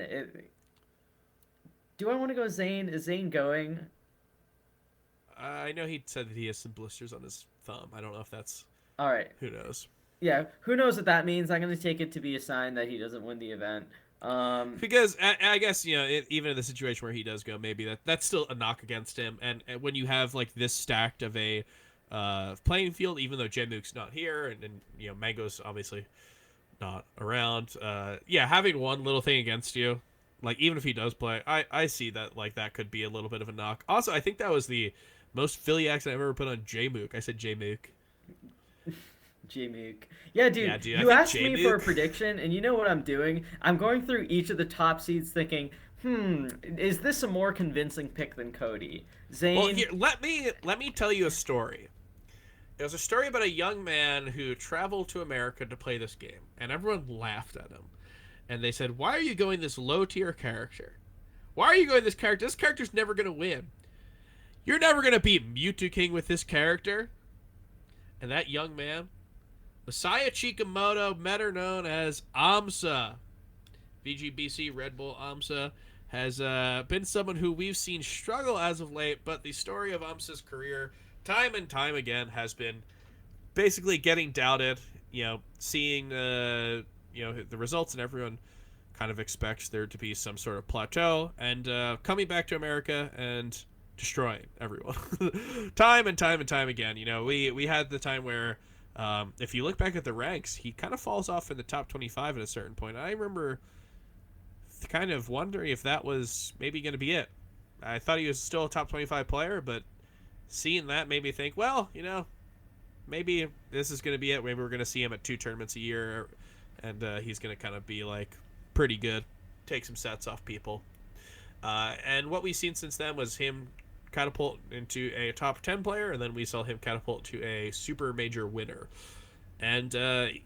do I want to go Zane? Is Zane going? I know he said that he has some blisters on his thumb. I don't know if that's All right, who knows. yeah. Who knows what that means? I'm gonna take it to be a sign that he doesn't win the event. Because I guess even in the situation where he does go, maybe that's still a knock against him. And when you have like this stacked of a playing field, even though Jemuk's not here, and Mango's obviously not around. Yeah, having one little thing against you, like even if he does play, I see that like that could be a little bit of a knock. Also, I think that was the most Philly accent I've ever put on Jmook. I said Jmook. J-Mook. Yeah, Yeah, dude, dude. I you think asked me for a Jmook. prediction, and you know what I'm doing? I'm going through each of the top seeds thinking, is this a more convincing pick than Cody? Well, Zane, here let me tell you a story. It was a story about a young man who traveled to America to play this game, and everyone laughed at him. And they said, "Why are you going this low tier character? Why are you going this character? This character's never gonna win. You're never gonna beat Mewtwo King with this character." And that young man, Messiah Chikamoto, better known as AMSA, VGBC Red Bull AMSA, has been someone who we've seen struggle as of late, but the story of AMSA's career, time and time again, has been basically getting doubted, seeing the results, and everyone kind of expects there to be some sort of plateau, and coming back to America and destroying everyone time and time and time again. We had the time where if you look back at the ranks, he kind of falls off in the top 25 at a certain point. I remember kind of wondering if that was maybe going to be it. I thought he was still a top 25 player, but seeing that made me think, well, maybe this is going to be it. Maybe we're going to see him at 2 tournaments a year, and he's going to kind of be like pretty good, take some sets off people. And what we've seen since then was him catapult into a top 10 player, and then we saw him catapult to a super major winner. And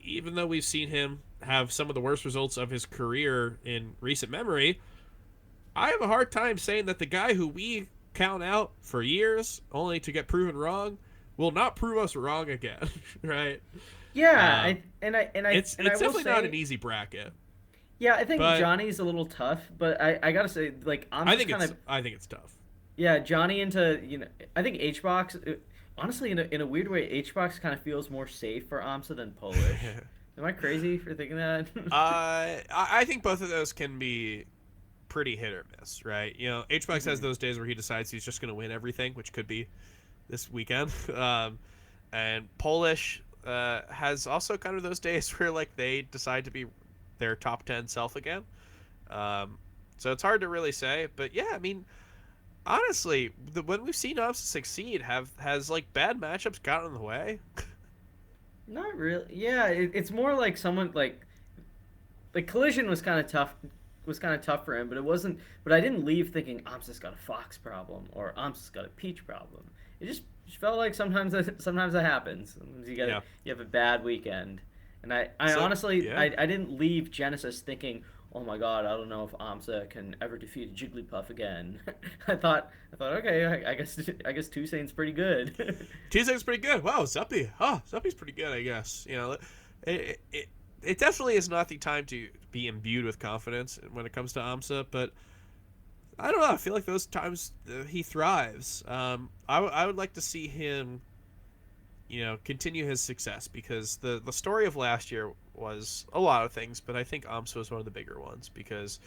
even though we've seen him have some of the worst results of his career in recent memory, I have a hard time saying that the guy who we count out for years only to get proven wrong will not prove us wrong again, right? yeah, It's I will definitely say, not an easy bracket, yeah, I think but Johnny's a little tough, but I gotta say, like, I'm just kind of, I think it's tough. yeah, Johnny into, I think HBox, honestly, in a weird way, HBox kind of feels more safe for AMSA than Polish. Am I crazy for thinking that? I think both of those can be pretty hit or miss, right? HBox has those days where he decides he's just going to win everything, which could be this weekend. And Polish has also kind of those days where like they decide to be their top 10 self again. So it's hard to really say, but yeah, I mean, honestly, when we've seen us succeed, has like bad matchups gotten in the way? Not really. Yeah, it's more like someone like Collision was kind of tough. Was kind of tough for him, but it wasn't. But I didn't leave thinking Amsa's got a Fox problem or Amsa's got a Peach problem. It just felt like sometimes that happens. Sometimes Yeah. you have a bad weekend, and I So honestly yeah. I didn't leave Genesis thinking, oh my god, I don't know if Amsa can ever defeat Jigglypuff again. I thought okay, I guess Toussaint's pretty good. Tuesday's pretty good. Wow, Zuppy. Oh, Zuppy's pretty good, I guess. It definitely is not the time to be imbued with confidence when it comes to AMSA, but I don't know. I feel like those times he thrives. I would like to see him, continue his success, because the story of last year was a lot of things, but I think AMSA was one of the bigger ones because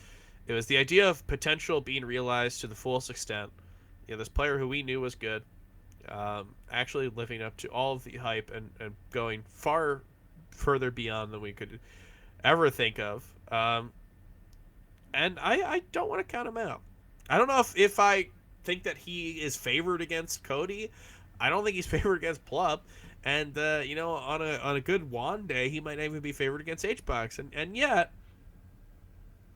it was the idea of potential being realized to the fullest extent. This player who we knew was good, actually living up to all of the hype and going far further beyond than we could ever think of. And I don't want to count him out. I don't know if I think that he is favored against Cody. I don't think he's favored against Plup. And on a good Juan day, he might even be favored against HBox. And yet,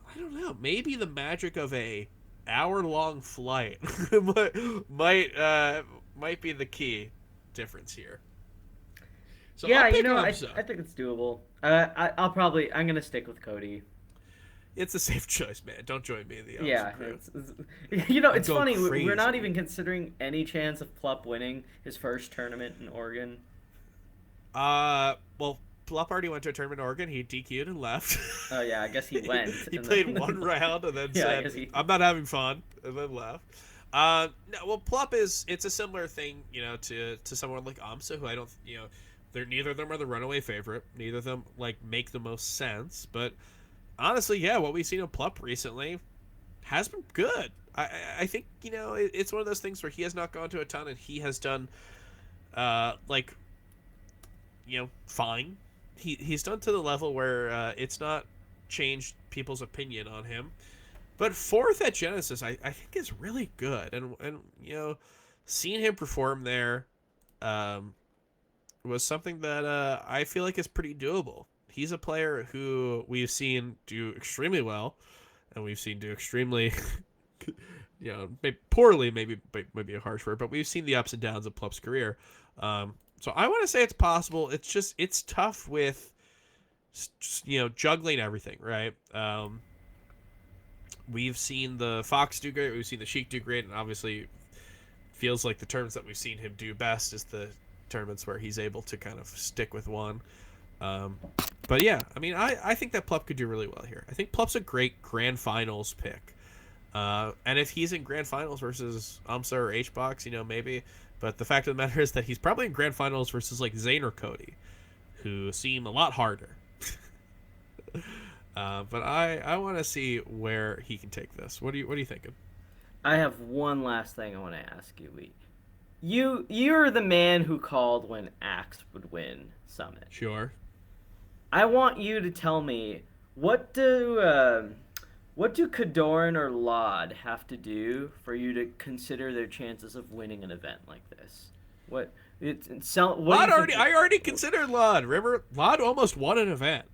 I don't know. Maybe the magic of a hour-long flight might be the key difference here. So Yeah, I'll pick I Umsa. think it's doable. I'm gonna stick with Cody. It's a safe choice, man. Don't join me in the Yeah, crew. it's going funny. We're not crazy. even considering any chance of Plup winning his first tournament in Oregon. Well, Plup already went to a tournament in Oregon. He DQ'd and left. Oh yeah, I guess he went. He and played then- one round and then Yeah, I said, guess he- "I'm not having fun," and then left. No, well, Plup it's a similar thing, to someone like Amsa, who I don't, they're neither of them are the runaway favorite. Neither of them make the most sense. But honestly, yeah, what we've seen of Plup recently has been good. I think it's one of those things where he has not gone to a ton, and he has done, fine. He's done to the level where it's not changed people's opinion on him. But fourth at Genesis, I think is really good, and seeing him perform there, was something that I feel like is pretty doable. He's a player who we've seen do extremely well, and we've seen do extremely, maybe poorly, maybe a harsh word, but we've seen the ups and downs of Plup's career. So I want to say it's possible. It's tough with, juggling everything, right? We've seen the Fox do great. We've seen the Sheik do great, and obviously feels like the tournaments that we've seen him do best is the tournaments where he's able to kind of stick with one. But yeah, I mean, I think that Plup could do really well here. I think Plup's a great grand finals pick. And if he's in grand finals versus Umsa or HBox, maybe. But the fact of the matter is that he's probably in grand finals versus like Zane or Cody, who seem a lot harder. But I want to see where he can take this. What are you thinking? I have one last thing I want to ask you. You're the man who called when Axe would win Summit. Sure. I want you to tell me what do Kadorn or Lod have to do for you to consider their chances of winning an event like this? I already considered Lod. Remember, Lod almost won an event.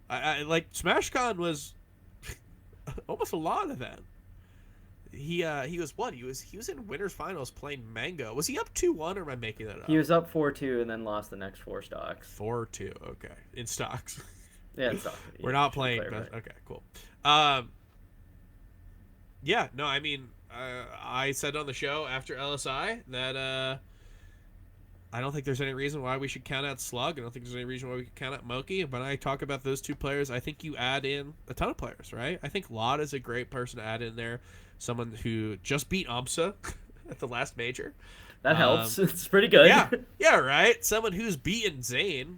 I like SmashCon was almost a Lod event. He was what? He was in winners finals playing Mango. Was he up 2-1 or am I making that up? He was up 4-2 and then lost the next 4 stocks. 4-2. Okay, in stocks. Yeah, in stocks. We're not playing. Okay, cool. Yeah, no, I mean, I said on the show after LSI that I don't think there's any reason why we should count out Slug. I don't think there's any reason why we could count out Moki. But I talk about those two players, I think you add in a ton of players, right? I think Lod is a great person to add in there. Someone who just beat Umsa at the last major. That helps. It's pretty good. Yeah, right. Someone who's beaten Zane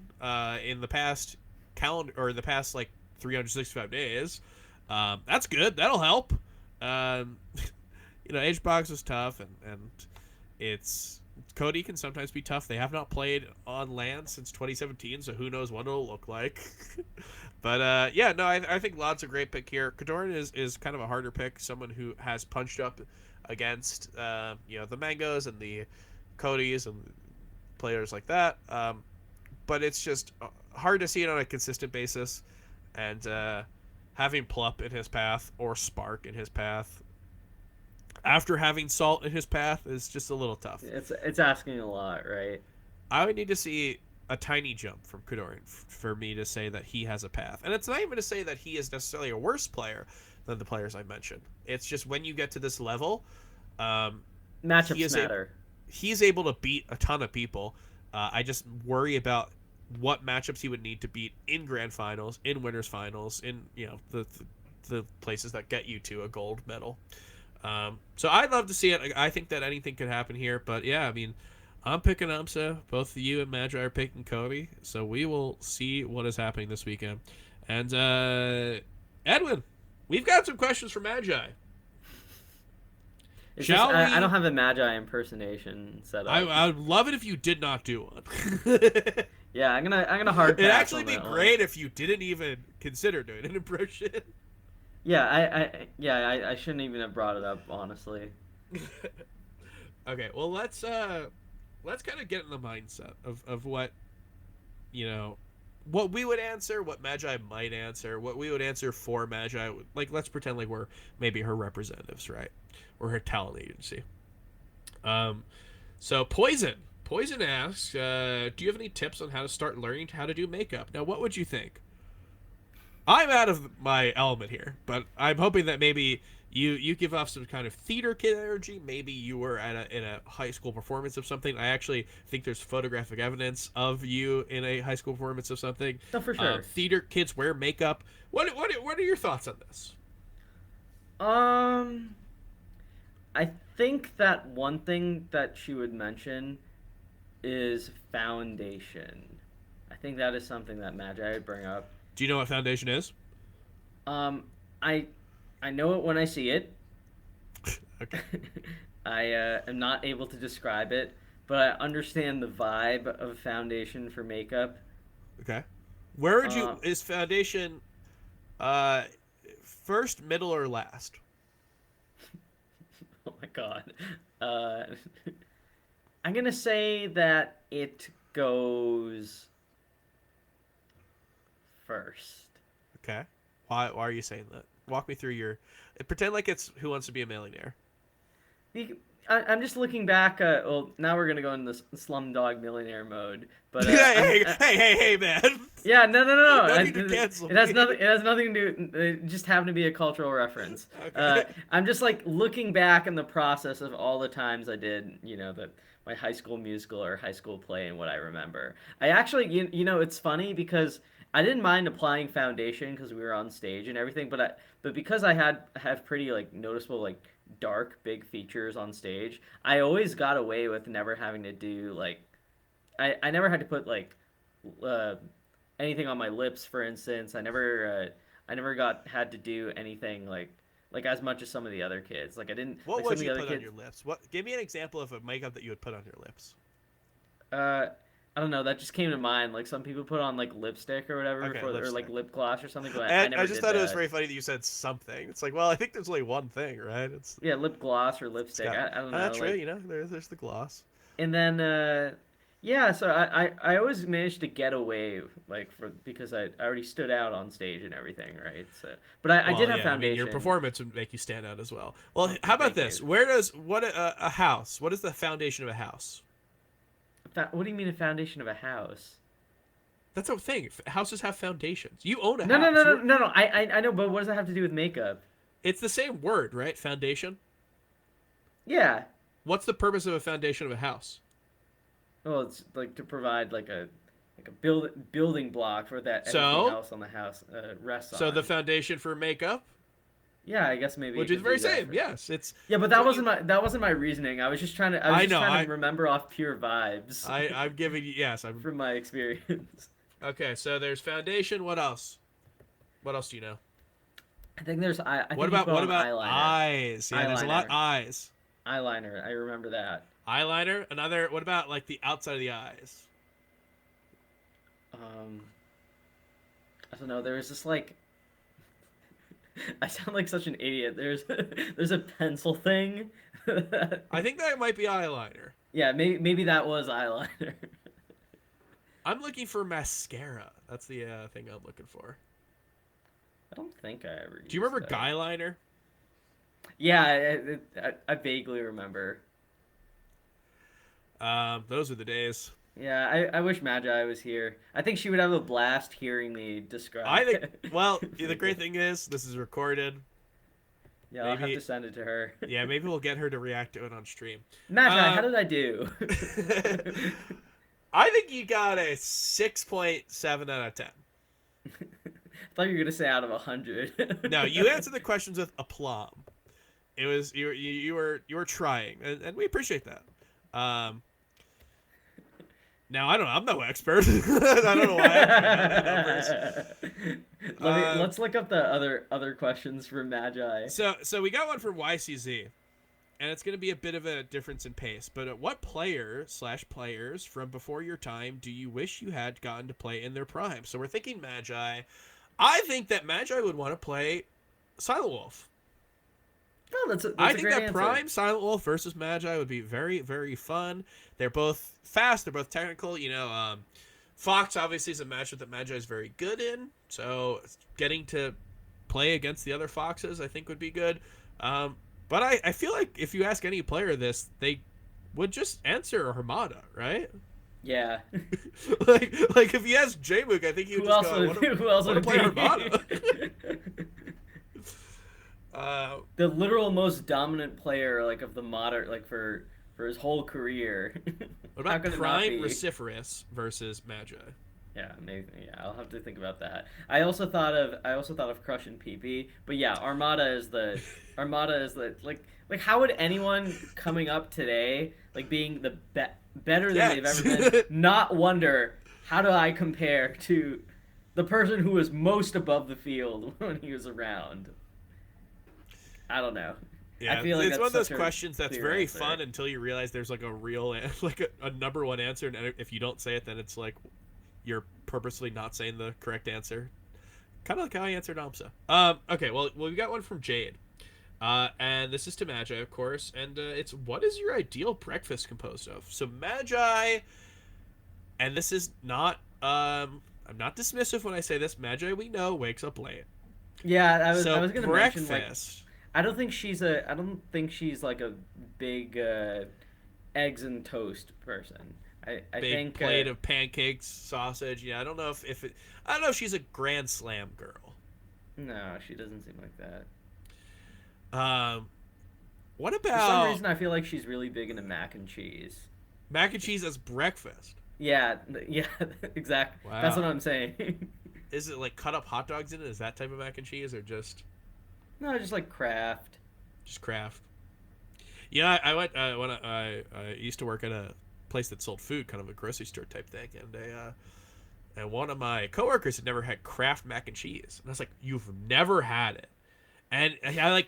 in the past the past like 365 days. That's good. That'll help. HBox is tough, and it's Cody can sometimes be tough. They have not played on LAN since 2017, so who knows what it'll look like. But I think Lod's a great pick here. Kadorn is kind of a harder pick, someone who has punched up against the Mangos and the Codys and players like that. But it's just hard to see it on a consistent basis, and having Plup in his path or Spark in his path after having Salt in his path is just a little tough. It's asking a lot, right? I would need to see a tiny jump from Kadorn for me to say that he has a path. And it's not even to say that he is necessarily a worse player than the players I mentioned. It's just when you get to this level, matchups matter. He's able to beat a ton of people. I just worry about what matchups he would need to beat in grand finals, in winners finals, in the places that get you to a gold medal. So I'd love to see it. I think that anything could happen here, but yeah, I mean, I'm picking Umsa. Both you and Magi are picking Cody, so we will see what is happening this weekend. And Edwin, we've got some questions for Magi. I don't have a Magi impersonation set up. I would love it if you did not do one. Yeah, I'm gonna hard pass. It'd actually on be that great one. if you didn't even consider doing an impression. Yeah, I shouldn't even have brought it up, honestly. Okay, well let's kind of get in the mindset of what what we would answer, what Magi might answer, what we would answer for Magi. Like, let's pretend like we're maybe her representatives, right, or her talent agency. Um, so Poison asks, do you have any tips on how to start learning how to do makeup? Now, what would you think? I'm out of my element here, but I'm hoping that maybe you give off some kind of theater kid energy. Maybe you were in a high school performance of something. I actually think there's photographic evidence of you in a high school performance of something. No, for sure. Theater kids wear makeup. What are your thoughts on this? Um, I think that one thing that she would mention is foundation. I think that is something that Magi would bring up. Do you know what foundation is? Um, I I know it when I see it. Okay. I am not able to describe it, but I understand the vibe of foundation for makeup. Okay. Where would you Uh, is foundation uh first, middle, or last? oh my god. Uh, I'm gonna say that it goes first. Okay. Why are you saying that? Walk me through your pretend like it's Who Wants to Be a Millionaire. I'm just looking back. Well, now we're gonna go in this Slumdog Millionaire mode. But Hey, man. yeah, no. No need to cancel It has me. nothing. It has nothing to do. It just happened to be a cultural reference. Okay. I'm just like looking back in the process of all the times I did, my high school musical or high school play and what I remember. I actually, it's funny because I didn't mind applying foundation because we were on stage and everything, but because I have pretty like noticeable like dark big features on stage, I always got away with never having to do like I never had to put like uh, anything on my lips, for instance. I never got had to do anything like as much as some of the other kids. Like I didn't What like some would of the you other put on kids. your lips? What? Give me an example of a makeup that you would put on your lips. Uh, I don't know. That just came to mind. Like some people put on like lipstick or whatever Okay, or like lipstick. lip gloss or something. But I And I never just did thought it was that. very funny that you said something. It's like, well, I think there's only one thing, right? Yeah, lip gloss or It's lipstick. got. I don't know. That's true. Like You know, there's the gloss. and then yeah. So I always managed to get away like because I already stood out on stage and everything, right? So but I did Well, have yeah, I mean, your foundation. performance would make you stand out as well. Well, how about Thank this? you. Where does what a house? What is the foundation of a house? What do you mean a foundation of a house? That's a thing. Houses have foundations. You own a No, no, no, house. no, no, no. I know, but what does that have to do with makeup? It's the same word, right? Foundation. Yeah. What's the purpose of a foundation of a house? Well, it's like to provide like a building block for that everything So, else on the house rests so the on. foundation for makeup Yeah, I guess maybe would it do the could very do that same. for. Yes, it's Yeah, but it's what that wasn't my reasoning. I was I just know. trying to remember off pure vibes I'm giving you. Yes, I'm. from my experience. Okay, so there's foundation. What else? What else do you know? I think I think What you about put what on about eyeliner. eyes? Yeah, there's a lot of Eyeliner. eyes. Eyeliner. I remember that. Eyeliner. Another. What about like the outside of the eyes? Um, I don't know. There was this like. I sound like such an idiot. There's a pencil thing. I think that might be eyeliner. Yeah, maybe that was eyeliner. I'm looking for mascara. That's the thing I'm looking for. I don't think I ever. Do you Used remember that. guyliner? Yeah, I vaguely remember. Those are the days. Yeah, I wish Magi was here. I think she would have a blast hearing me I describe. think. Well, the great thing is this is recorded. Yeah, I'll have Maybe. to send it to her. Yeah, maybe we'll get her to react to it on stream. Magi, how did I do? I think you got a 6.7 out of 10. I thought you were gonna say out of 100. No, you answered the questions with aplomb. It was you were trying, and we appreciate that. Now I don't know. I'm no expert. I don't know why. Let's look up the other questions for Magi. So we got one from YCZ, and it's going to be a bit of a difference in pace. But what player/players from before your time do you wish you had gotten to play in their prime? So we're thinking Magi. I think that Magi would want to play Silent Wolf. Oh, that's I a think great that answer. Prime Silent Wolf versus Magi would be very, very fun. They're both fast. They're both technical. Fox obviously is a matchup that Magi is very good in. So getting to play against the other Foxes, I think, would be good. But I feel like if you ask any player this, they would just answer Armada, right? Yeah. like if you ask J-Mook, I think he would Who just else go, would who else I want would to play be? Armada. The literal most dominant player like of the modern like for his whole career. What How about could it not Prime be? Reciferous versus Magi? Yeah, maybe. Yeah, I'll have to think about that. I also thought of Crush and PP, but yeah, Armada is the like how would anyone coming up today like being the better than they've Yes. ever been not wonder how do I compare to the person who was most above the field when he was around? I don't know. I Yeah, feel like it's that's one of those such a questions that's clear very answer. fun until you realize there's like a real, like a number one answer, and if you don't say it, then it's like you're purposely not saying the correct answer. Kind of like how I answered Amsa. Okay, well, we got one from Jade. And this is to Magi, of course, and it's what is your ideal breakfast composed of? So Magi, and this is not, I'm not dismissive when I say this. Magi, we know, wakes up late. Yeah, I So was gonna mention like breakfast, I don't think she's like a big eggs and toast person. I big think plate of pancakes, sausage. Yeah, I don't know if it. I don't know if she's a Grand Slam girl. no, she doesn't seem like that. Um, what For some about reason, I feel like she's really big into mac and cheese. mac and cheese as breakfast? Yeah, yeah, exactly. That's what Wow. I'm saying. Is it like cut up hot dogs in it? Is that type of mac and cheese, or No, just like craft. just Kraft? Yeah, I went when I used to work at a place that sold food, kind of a grocery store type thing, and one of my coworkers had never had Kraft mac and cheese, and I was like, "You've never had it?" And I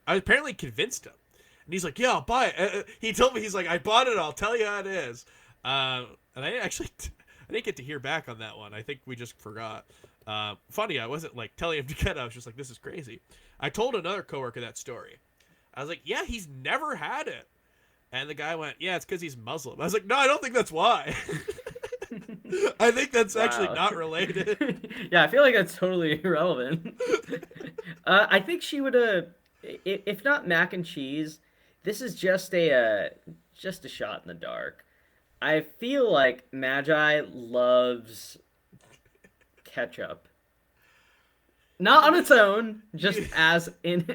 apparently convinced him, and he's like, "Yeah, I'll buy it." He told me, he's like, "I bought it. I'll tell you how it is." And I actually I didn't get to hear back on that one. I think we just forgot. Funny, I wasn't like telling him to get it. I was just like, "This is crazy." I told another coworker that story. I was like, "Yeah, he's never had it." And the guy went, "Yeah, it's because he's Muslim." I was like, "No, I don't think that's why." I think that's actually Wow. not related. Yeah, I feel like that's totally irrelevant. I think she would if not mac and cheese, this is just a shot in the dark. I feel like Magi loves ketchup. Not on its own, just as in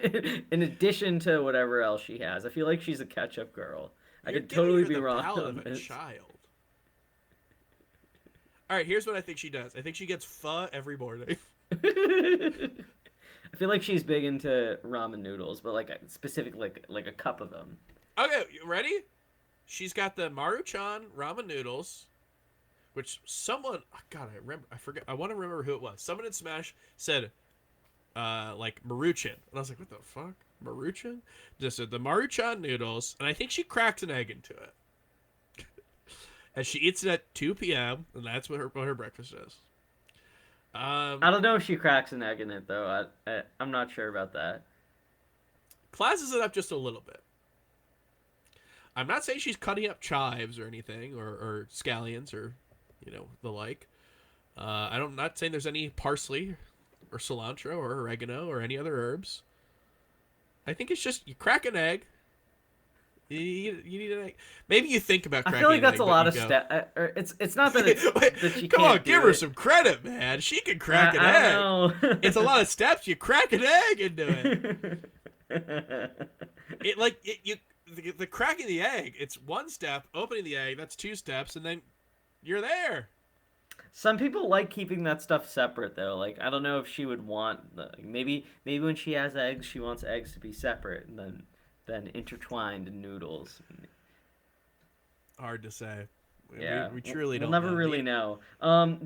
addition to whatever else she has. I feel like she's a ketchup girl. I You're could giving totally her be the wrong palate on of a this. child. All right, here's what I think she does. I think she gets pho every morning. I feel like she's big into ramen noodles, but like specific like a cup of them. Okay, you ready? She's got the Maruchan ramen noodles, which someone, oh God, I remember, I forget, I want to remember who it was. Someone in Smash said, like Maruchan, and I was like, what the fuck, Maruchan? Just said the Maruchan noodles, and I think she cracks an egg into it, and she eats it at 2 p.m. and that's what her breakfast is. I don't know if she cracks an egg in it though. I'm not sure about that. Classes it up just a little bit. I'm not saying she's cutting up chives or anything, or scallions, or the like. I'm not saying there's any parsley or cilantro or oregano or any other herbs. I think it's just you crack an egg. You need an egg. Maybe you think about I cracking feel like an that's egg, a but lot you of go, step. It's not that it's that she Come can't on, give do her it. some credit, man. She can crack an I egg. don't know. It's a lot of steps. You crack an egg into it. The cracking the egg. It's one step. Opening the egg. That's 2 steps, and then you're there. Some people like keeping that stuff separate though. Like I don't know if she would want maybe when she has eggs, she wants eggs to be separate and then intertwined in noodles. Hard to say. Yeah, We truly we'll don't never know. really know.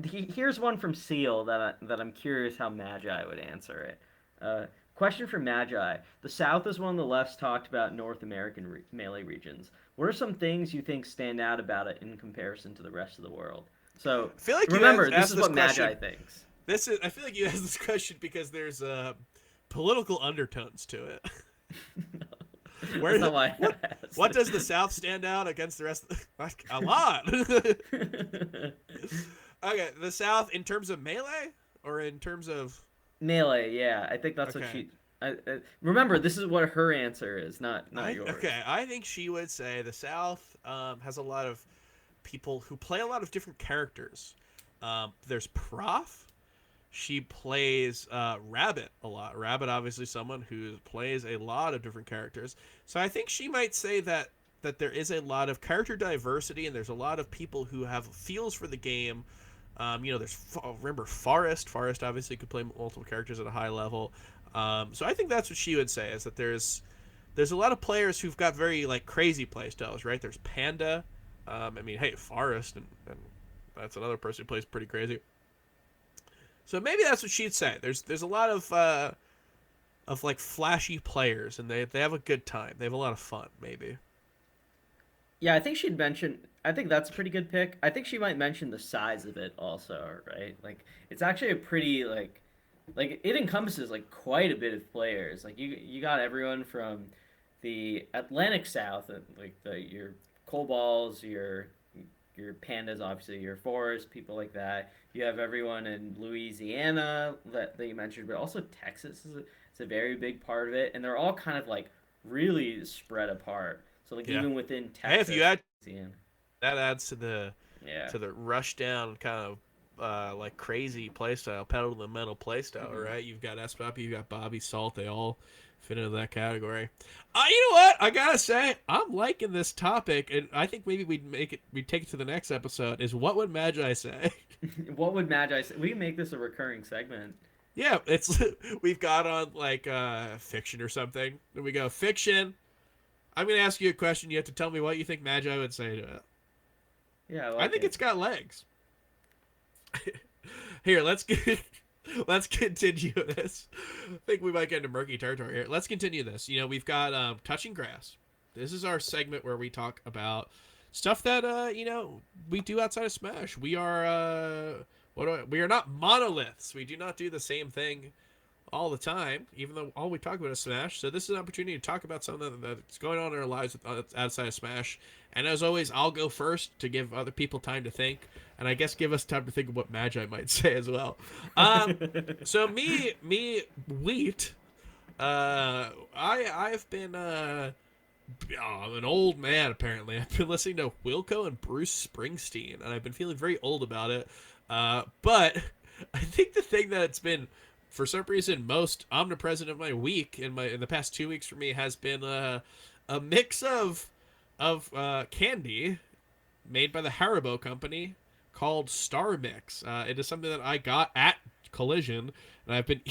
Here's one from Seal that I'm curious how Magi would answer it. Question for Magi: the South is one of the less talked about North American melee regions. What are some things you think stand out about it in comparison to the rest of the world? So I feel like remember, you this asked is this what question. Magi thinks. I feel like you asked this question because there's political undertones to it. Where That's not why I asked. what does the South stand out against the rest of the, like, a lot? Okay, the South in terms of melee or in terms of Melee, yeah. I think that's what okay. remember, this is what her answer is, not yours. I think she would say the South has a lot of people who play a lot of different characters. There's Prof. She plays Rabbit a lot. Rabbit, obviously, someone who plays a lot of different characters. So I think she might say that there is a lot of character diversity, and there's a lot of people who have feels for the game. Remember Forrest. Forrest obviously could play multiple characters at a high level. So I think that's what she would say, is that there's a lot of players who've got very like crazy play styles, right? There's Panda. Hey, Forrest, and that's another person who plays pretty crazy. So maybe that's what she'd say. There's a lot of like flashy players, and they have a good time. They have a lot of fun. Maybe. Yeah, I think she'd mention. I think that's a pretty good pick. I think she might mention the size of it also, right? Like it's actually a pretty like it encompasses like quite a bit of players. Like you got everyone from the Atlantic South, like your Coballs, your Pandas, obviously your Forest, people like that. You have everyone in Louisiana that you mentioned, but also Texas is a very big part of it, and they're all kind of like really spread apart. So like Yeah. even within Hey, if you Texas, add Louisiana. that adds to the Yeah. rush down kind of like crazy playstyle, pedal to the metal playstyle, Hmm. right? You've got SPOP, you've got Bobby Salt, they all fit into that category. You know what? I gotta say, I'm liking this topic, and I think maybe we'd take it to the next episode. Is what would Magi say? What would Magi say? We can make this a recurring segment. Yeah, it's we've got on like fiction or something. Then we go fiction. I'm gonna ask you a question. You have to tell me what you think Magi would say to it. Yeah, I I like think it. it's got legs. Here, let's continue this. I think we might get into murky territory here. Let's continue this. We've got touching grass. This is our segment where we talk about stuff that we do outside of Smash. We are we are not monoliths. We do not do the same thing all the time, even though all we talk about is Smash. So this is an opportunity to talk about something that's going on in our lives outside of Smash. And as always, I'll go first to give other people time to think, and I guess give us time to think of what Magi might say as well. So wheat. I've been I'm an old man apparently. I've been listening to Wilco and Bruce Springsteen, and I've been feeling very old about it. But I think the thing that's been for some reason most omnipresent of my week in the past 2 weeks for me has been a mix of candy made by the Haribo company called Star Mix. It is something that I got at Collision, and I've been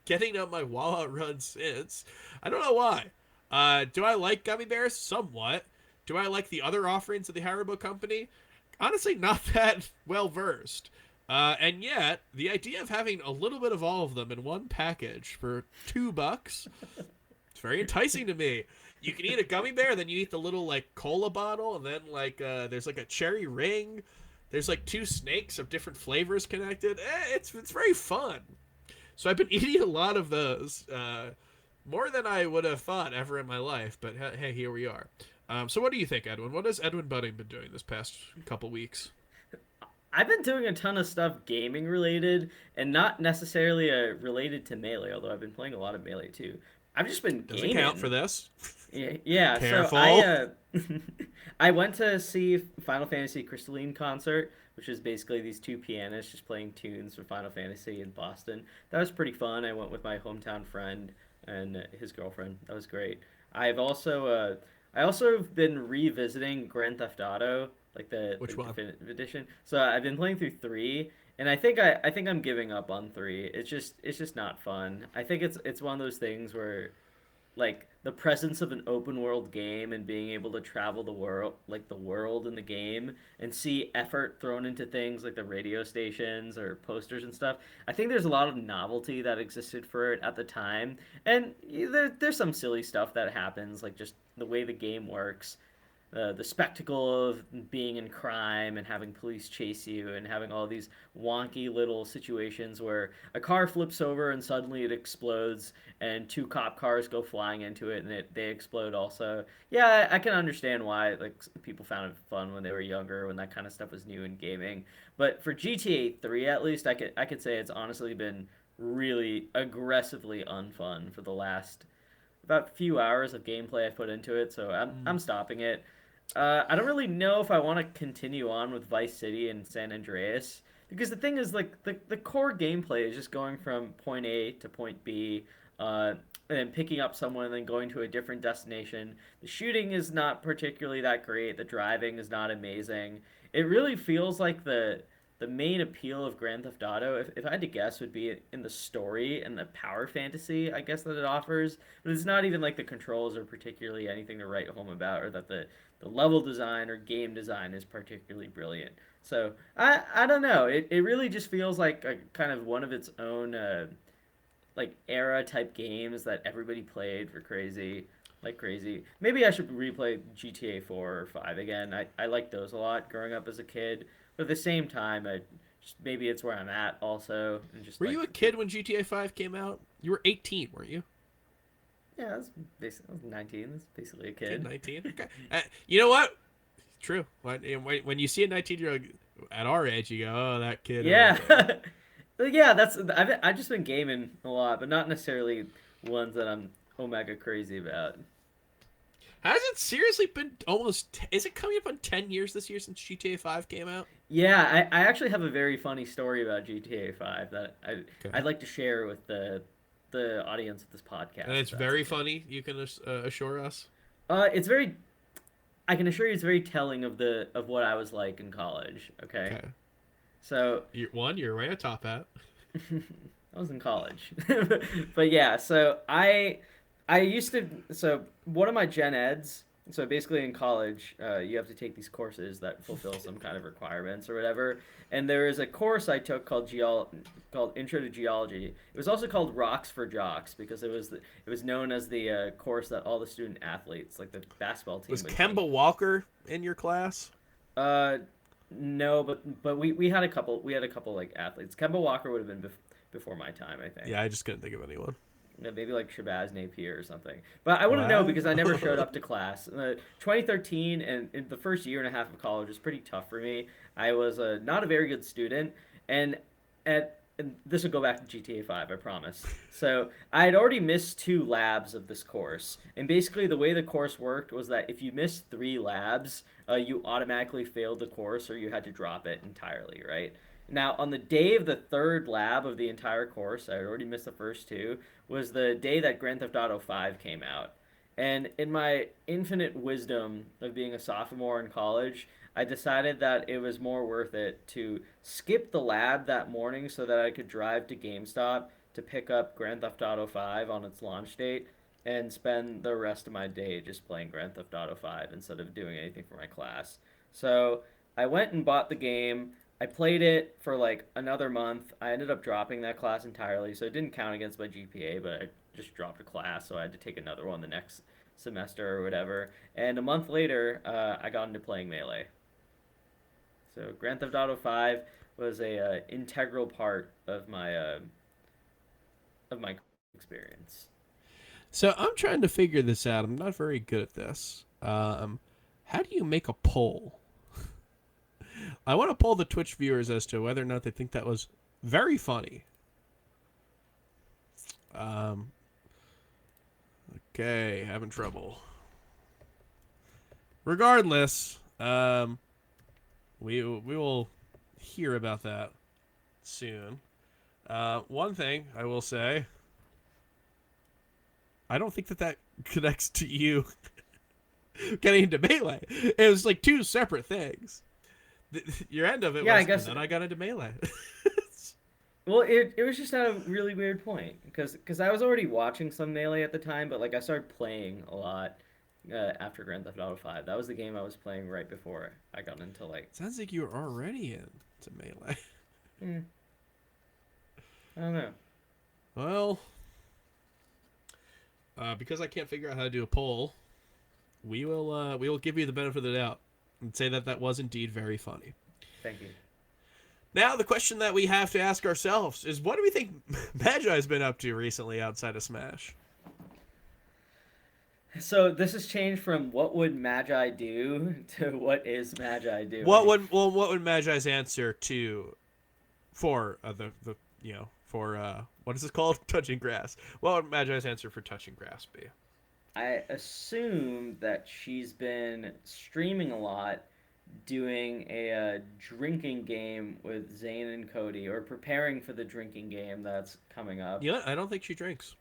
getting up my Wawa run since. I don't know why. Do I like gummy bears? Somewhat. Do I like the other offerings of the Haribo company? Honestly, not that well versed. And yet, the idea of having a little bit of all of them in one package for $2, it's very enticing to me. You can eat a gummy bear, then you eat the little like cola bottle, and then like there's like a cherry ring. There's like two snakes of different flavors connected. It's very fun. So I've been eating a lot of those, more than I would have thought ever in my life. But hey, here we are. So what do you think, Edwin? What has Edwin Budding been doing this past couple weeks? I've been doing a ton of stuff gaming related and not necessarily related to Melee, although I've been playing a lot of Melee too. I've just been Doesn't count for gaming. this. Yeah. So Careful. I went to see Final Fantasy Crystalline concert, which is basically these two pianists just playing tunes for Final Fantasy in Boston. That was pretty fun. I went with my hometown friend and his girlfriend. That was great. I've also I also have been revisiting Grand Theft Auto, like the Which one? definitive edition. So I've been playing through three, and I think I'm giving up on three. It's just not fun. I think it's one of those things where like the presence of an open world game and being able to travel the world, like the world in the game, and see effort thrown into things like the radio stations or posters and stuff. I think there's a lot of novelty that existed for it at the time, and there's some silly stuff that happens, like just the way the game works. the spectacle of being in crime and having police chase you and having all these wonky little situations where a car flips over and suddenly it explodes and two cop cars go flying into it and they explode also. Yeah, I can understand why like people found it fun when they were younger when that kind of stuff was new in gaming. But for GTA 3 at least I could say it's honestly been really aggressively unfun for the last about few hours of gameplay I've put into it, so I'm stopping it. I don't really know if I want to continue on with Vice City and San Andreas because the thing is like the core gameplay is just going from point A to point B, and then picking up someone and then going to a different destination. The shooting is not particularly that great. The driving is not amazing. It really feels like the main appeal of Grand Theft Auto, if I had to guess, would be in the story and the power fantasy, I guess, that it offers. But it's not even like the controls are particularly anything to write home about, or that the level design or game design is particularly brilliant. So I don't know. It really just feels like a kind of one of its own like era type games that everybody played for crazy like crazy. Maybe I should replay GTA 4 or 5 again. I liked those a lot growing up as a kid. But at the same time, I just maybe it's where I'm at also. And just Were like, you a kid when GTA 5 came out? You were 18, weren't you? yeah, I was 19. That's basically a kid. 19. Okay. You know what? True. When you see a 19-year-old at our age, you go, "Oh, that kid." Yeah. Yeah, I've just been gaming a lot, but not necessarily ones that I'm omega crazy about. Has it seriously been almost? Is it coming up on 10 years this year since GTA 5 came out? Yeah, I actually have a very funny story about GTA 5 that Okay. I'd like to share with the audience of this podcast. And it's if that's very okay. funny. You can assure us. It's very. I can assure you, it's very telling of what I was like in college. Okay, Okay. so You're wearing a top hat. I was in college, but yeah. So I used to. So one of my gen eds. So basically, in college, you have to take these courses that fulfill some kind of requirements or whatever. And there is a course I took called Intro to Geology. It was also called Rocks for Jocks because it was known as the course that all the student athletes, like the basketball team, Was would Kemba take. Walker in your class? Uh, no, but we had a couple. We had a couple like athletes. Kemba Walker would have been before my time, I think. Yeah, I just couldn't think of anyone. Yeah, maybe like Shabazz Napier or something. But I wouldn't know Wow. because I never showed up to class. 2013 and in the first year and a half of college was pretty tough for me. I was not a very good student, and and this will go back to GTA 5, I promise. So I had already missed 2 labs of this course, and basically the way the course worked was that if you missed 3 labs, you automatically failed the course or you had to drop it entirely, right? Now, on the day of the 3rd lab of the entire course, I had already missed the first 2, was the day that Grand Theft Auto 5 came out. And in my infinite wisdom of being a sophomore in college, I decided that it was more worth it to skip the lab that morning so that I could drive to GameStop to pick up Grand Theft Auto 5 on its launch date and spend the rest of my day just playing Grand Theft Auto 5 instead of doing anything for my class. So I went and bought the game. I played it for like another month. I ended up dropping that class entirely, so it didn't count against my GPA, but I just dropped a class, so I had to take another one the next semester or whatever. And a month later, I got into playing Melee. So Grand Theft Auto 5 was a integral part of my experience. So I'm trying to figure this out. I'm not very good at this. How do you make a poll? I want to poll the Twitch viewers as to whether or not they think that was very funny. Okay, having trouble. Regardless, we will hear about that soon. One thing I will say, I don't think that connects to you getting into Melee. It was like 2 separate things. Your end of it Yeah, was, I guess. and then I got into Melee. Well, it was just at a really weird point because I was already watching some Melee at the time, but like I started playing a lot after Grand Theft Auto 5. That was the game I was playing right before I got into like. Sounds like you were already into Melee. Hmm, I don't know. Well, because I can't figure out how to do a poll, we will give you the benefit of the doubt and say that was indeed very funny. Thank you. Now, the question that we have to ask ourselves is, what do we think Magi's been up to recently outside of Smash? So this has changed from what would Magi do to what is Magi doing? What would Magi's answer to for what is this called? Touching grass. What would Magi's answer for touching grass be? I assume that she's been streaming a lot, doing a drinking game with Zane and Cody, or preparing for the drinking game that's coming up. You know what? I don't think she drinks.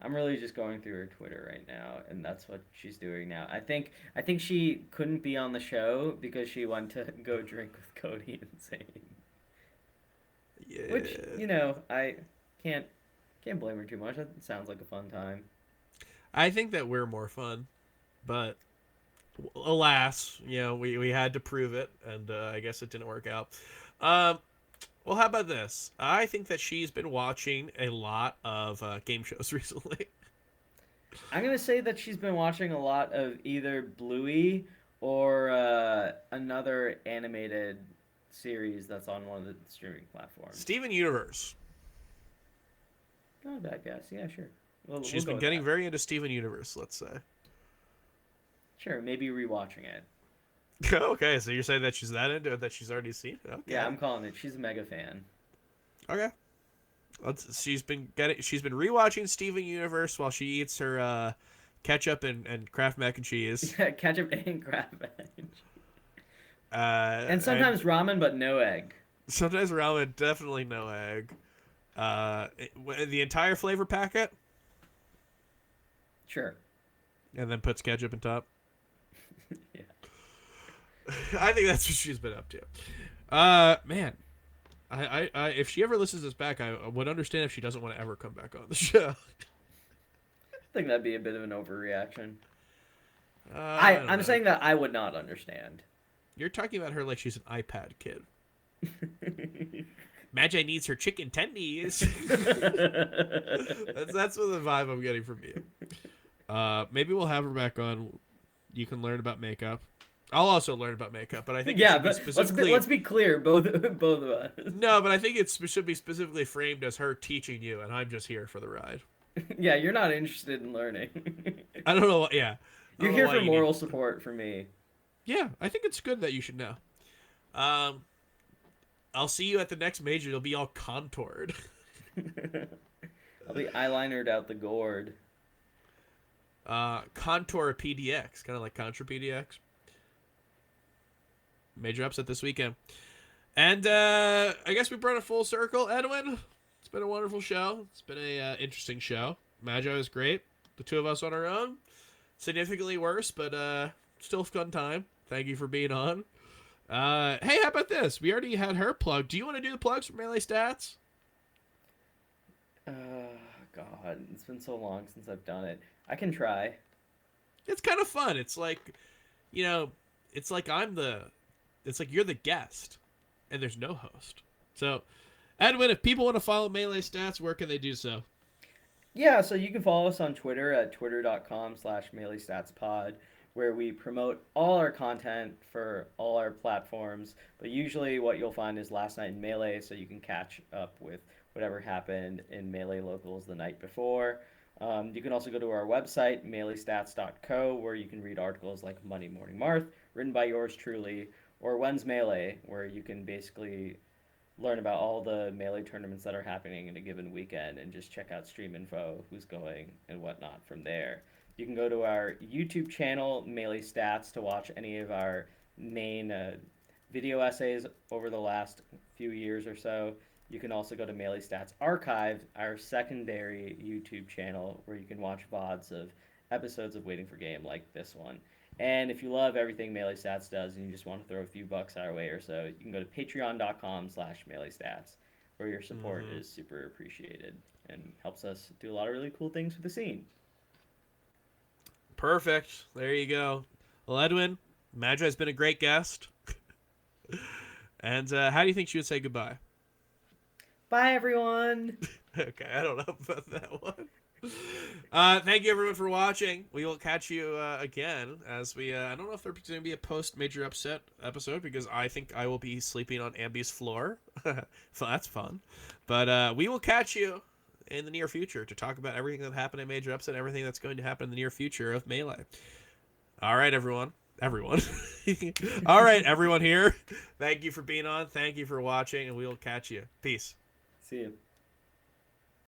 I'm really just going through her Twitter right now, and that's what she's doing now. I think she couldn't be on the show because she went to go drink with Cody and Zane. Yeah. Which, I can't blame her too much. That sounds like a fun time. I think that we're more fun, but alas, we had to prove it, and I guess it didn't work out. Well, how about this? I think that she's been watching a lot of game shows recently. I'm going to say that she's been watching a lot of either Bluey or another animated series that's on one of the streaming platforms. Steven Universe. Not a bad guess. Yeah, sure. She's been getting very into Steven Universe, let's say. Sure, maybe rewatching it. Okay, so you're saying that she's that into it that she's already seen it? Okay. Yeah, I'm calling it. She's a mega fan. Okay. She's been rewatching Steven Universe while she eats her ketchup and Kraft mac and cheese. Ketchup and Kraft mac and cheese. And sometimes ramen, but no egg. Sometimes ramen, definitely no egg. The entire flavor packet. Sure. And then puts ketchup on top. Yeah. I think that's what she's been up to. Man, I if she ever listens to this back, I would understand if she doesn't want to ever come back on the show. I think that'd be a bit of an overreaction. I'm saying that I would not understand. You're talking about her like she's an iPad kid. Magi needs her chicken tendies. that's what the vibe I'm getting from you. Maybe we'll have her back on. You can learn about makeup. I'll also learn about makeup, but I think let's be clear, both of us. No, but I think it should be specifically framed as her teaching you, and I'm just here for the ride. Yeah, you're not interested in learning. I don't know. Yeah, you're here for moral support from me. Yeah, I think it's good that you should know. I'll see you at the next major. You'll be all contoured. I'll be eyelinered out the gourd. Contour PDX, kind of like Contra PDX. Major upset this weekend. And I guess we brought it full circle. Edwin, it's been a wonderful show. It's been a interesting show. Magi was great. The two of us on our own, significantly worse, but still a fun time. Thank you for being on. Hey, how about this? We already had her plug. Do you want to do the plugs for Melee Stats? God, it's been so long since I've done it. I can try. It's kind of fun. It's like, it's like you're the guest, and there's no host. So, Edwin, if people want to follow Melee Stats, where can they do so? Yeah, so you can follow us on Twitter at twitter.com/MeleeStatsPod, where we promote all our content for all our platforms. But usually what you'll find is Last Night in Melee, so you can catch up with whatever happened in Melee Locals the night before. You can also go to our website, meleestats.co, where you can read articles like Monday Morning Marth, written by yours truly, or When's Melee, where you can basically learn about all the Melee tournaments that are happening in a given weekend and just check out stream info, who's going, and whatnot from there. You can go to our YouTube channel, Melee Stats, to watch any of our main video essays over the last few years or so. You can also go to Melee Stats Archive, our secondary YouTube channel, where you can watch VODs of episodes of Waiting for Game like this one. And if you love everything Melee Stats does and you just want to throw a few bucks our way or so, you can go to patreon.com/MeleeStats, where your support is super appreciated and helps us do a lot of really cool things for the scene. Perfect. There you go. Well, Edwin, Magi's been a great guest. And how do you think she would say goodbye? Bye, everyone. Okay, I don't know about that one. Thank you everyone for watching. We will catch you again as we. I don't know if there's going to be a post major upset episode because I think I will be sleeping on Ambi's floor, so that's fun. But we will catch you in the near future to talk about everything that happened in major upset, everything that's going to happen in the near future of Melee. All right, everyone. All right, everyone here. Thank you for being on. Thank you for watching, and we will catch you. Peace. See you.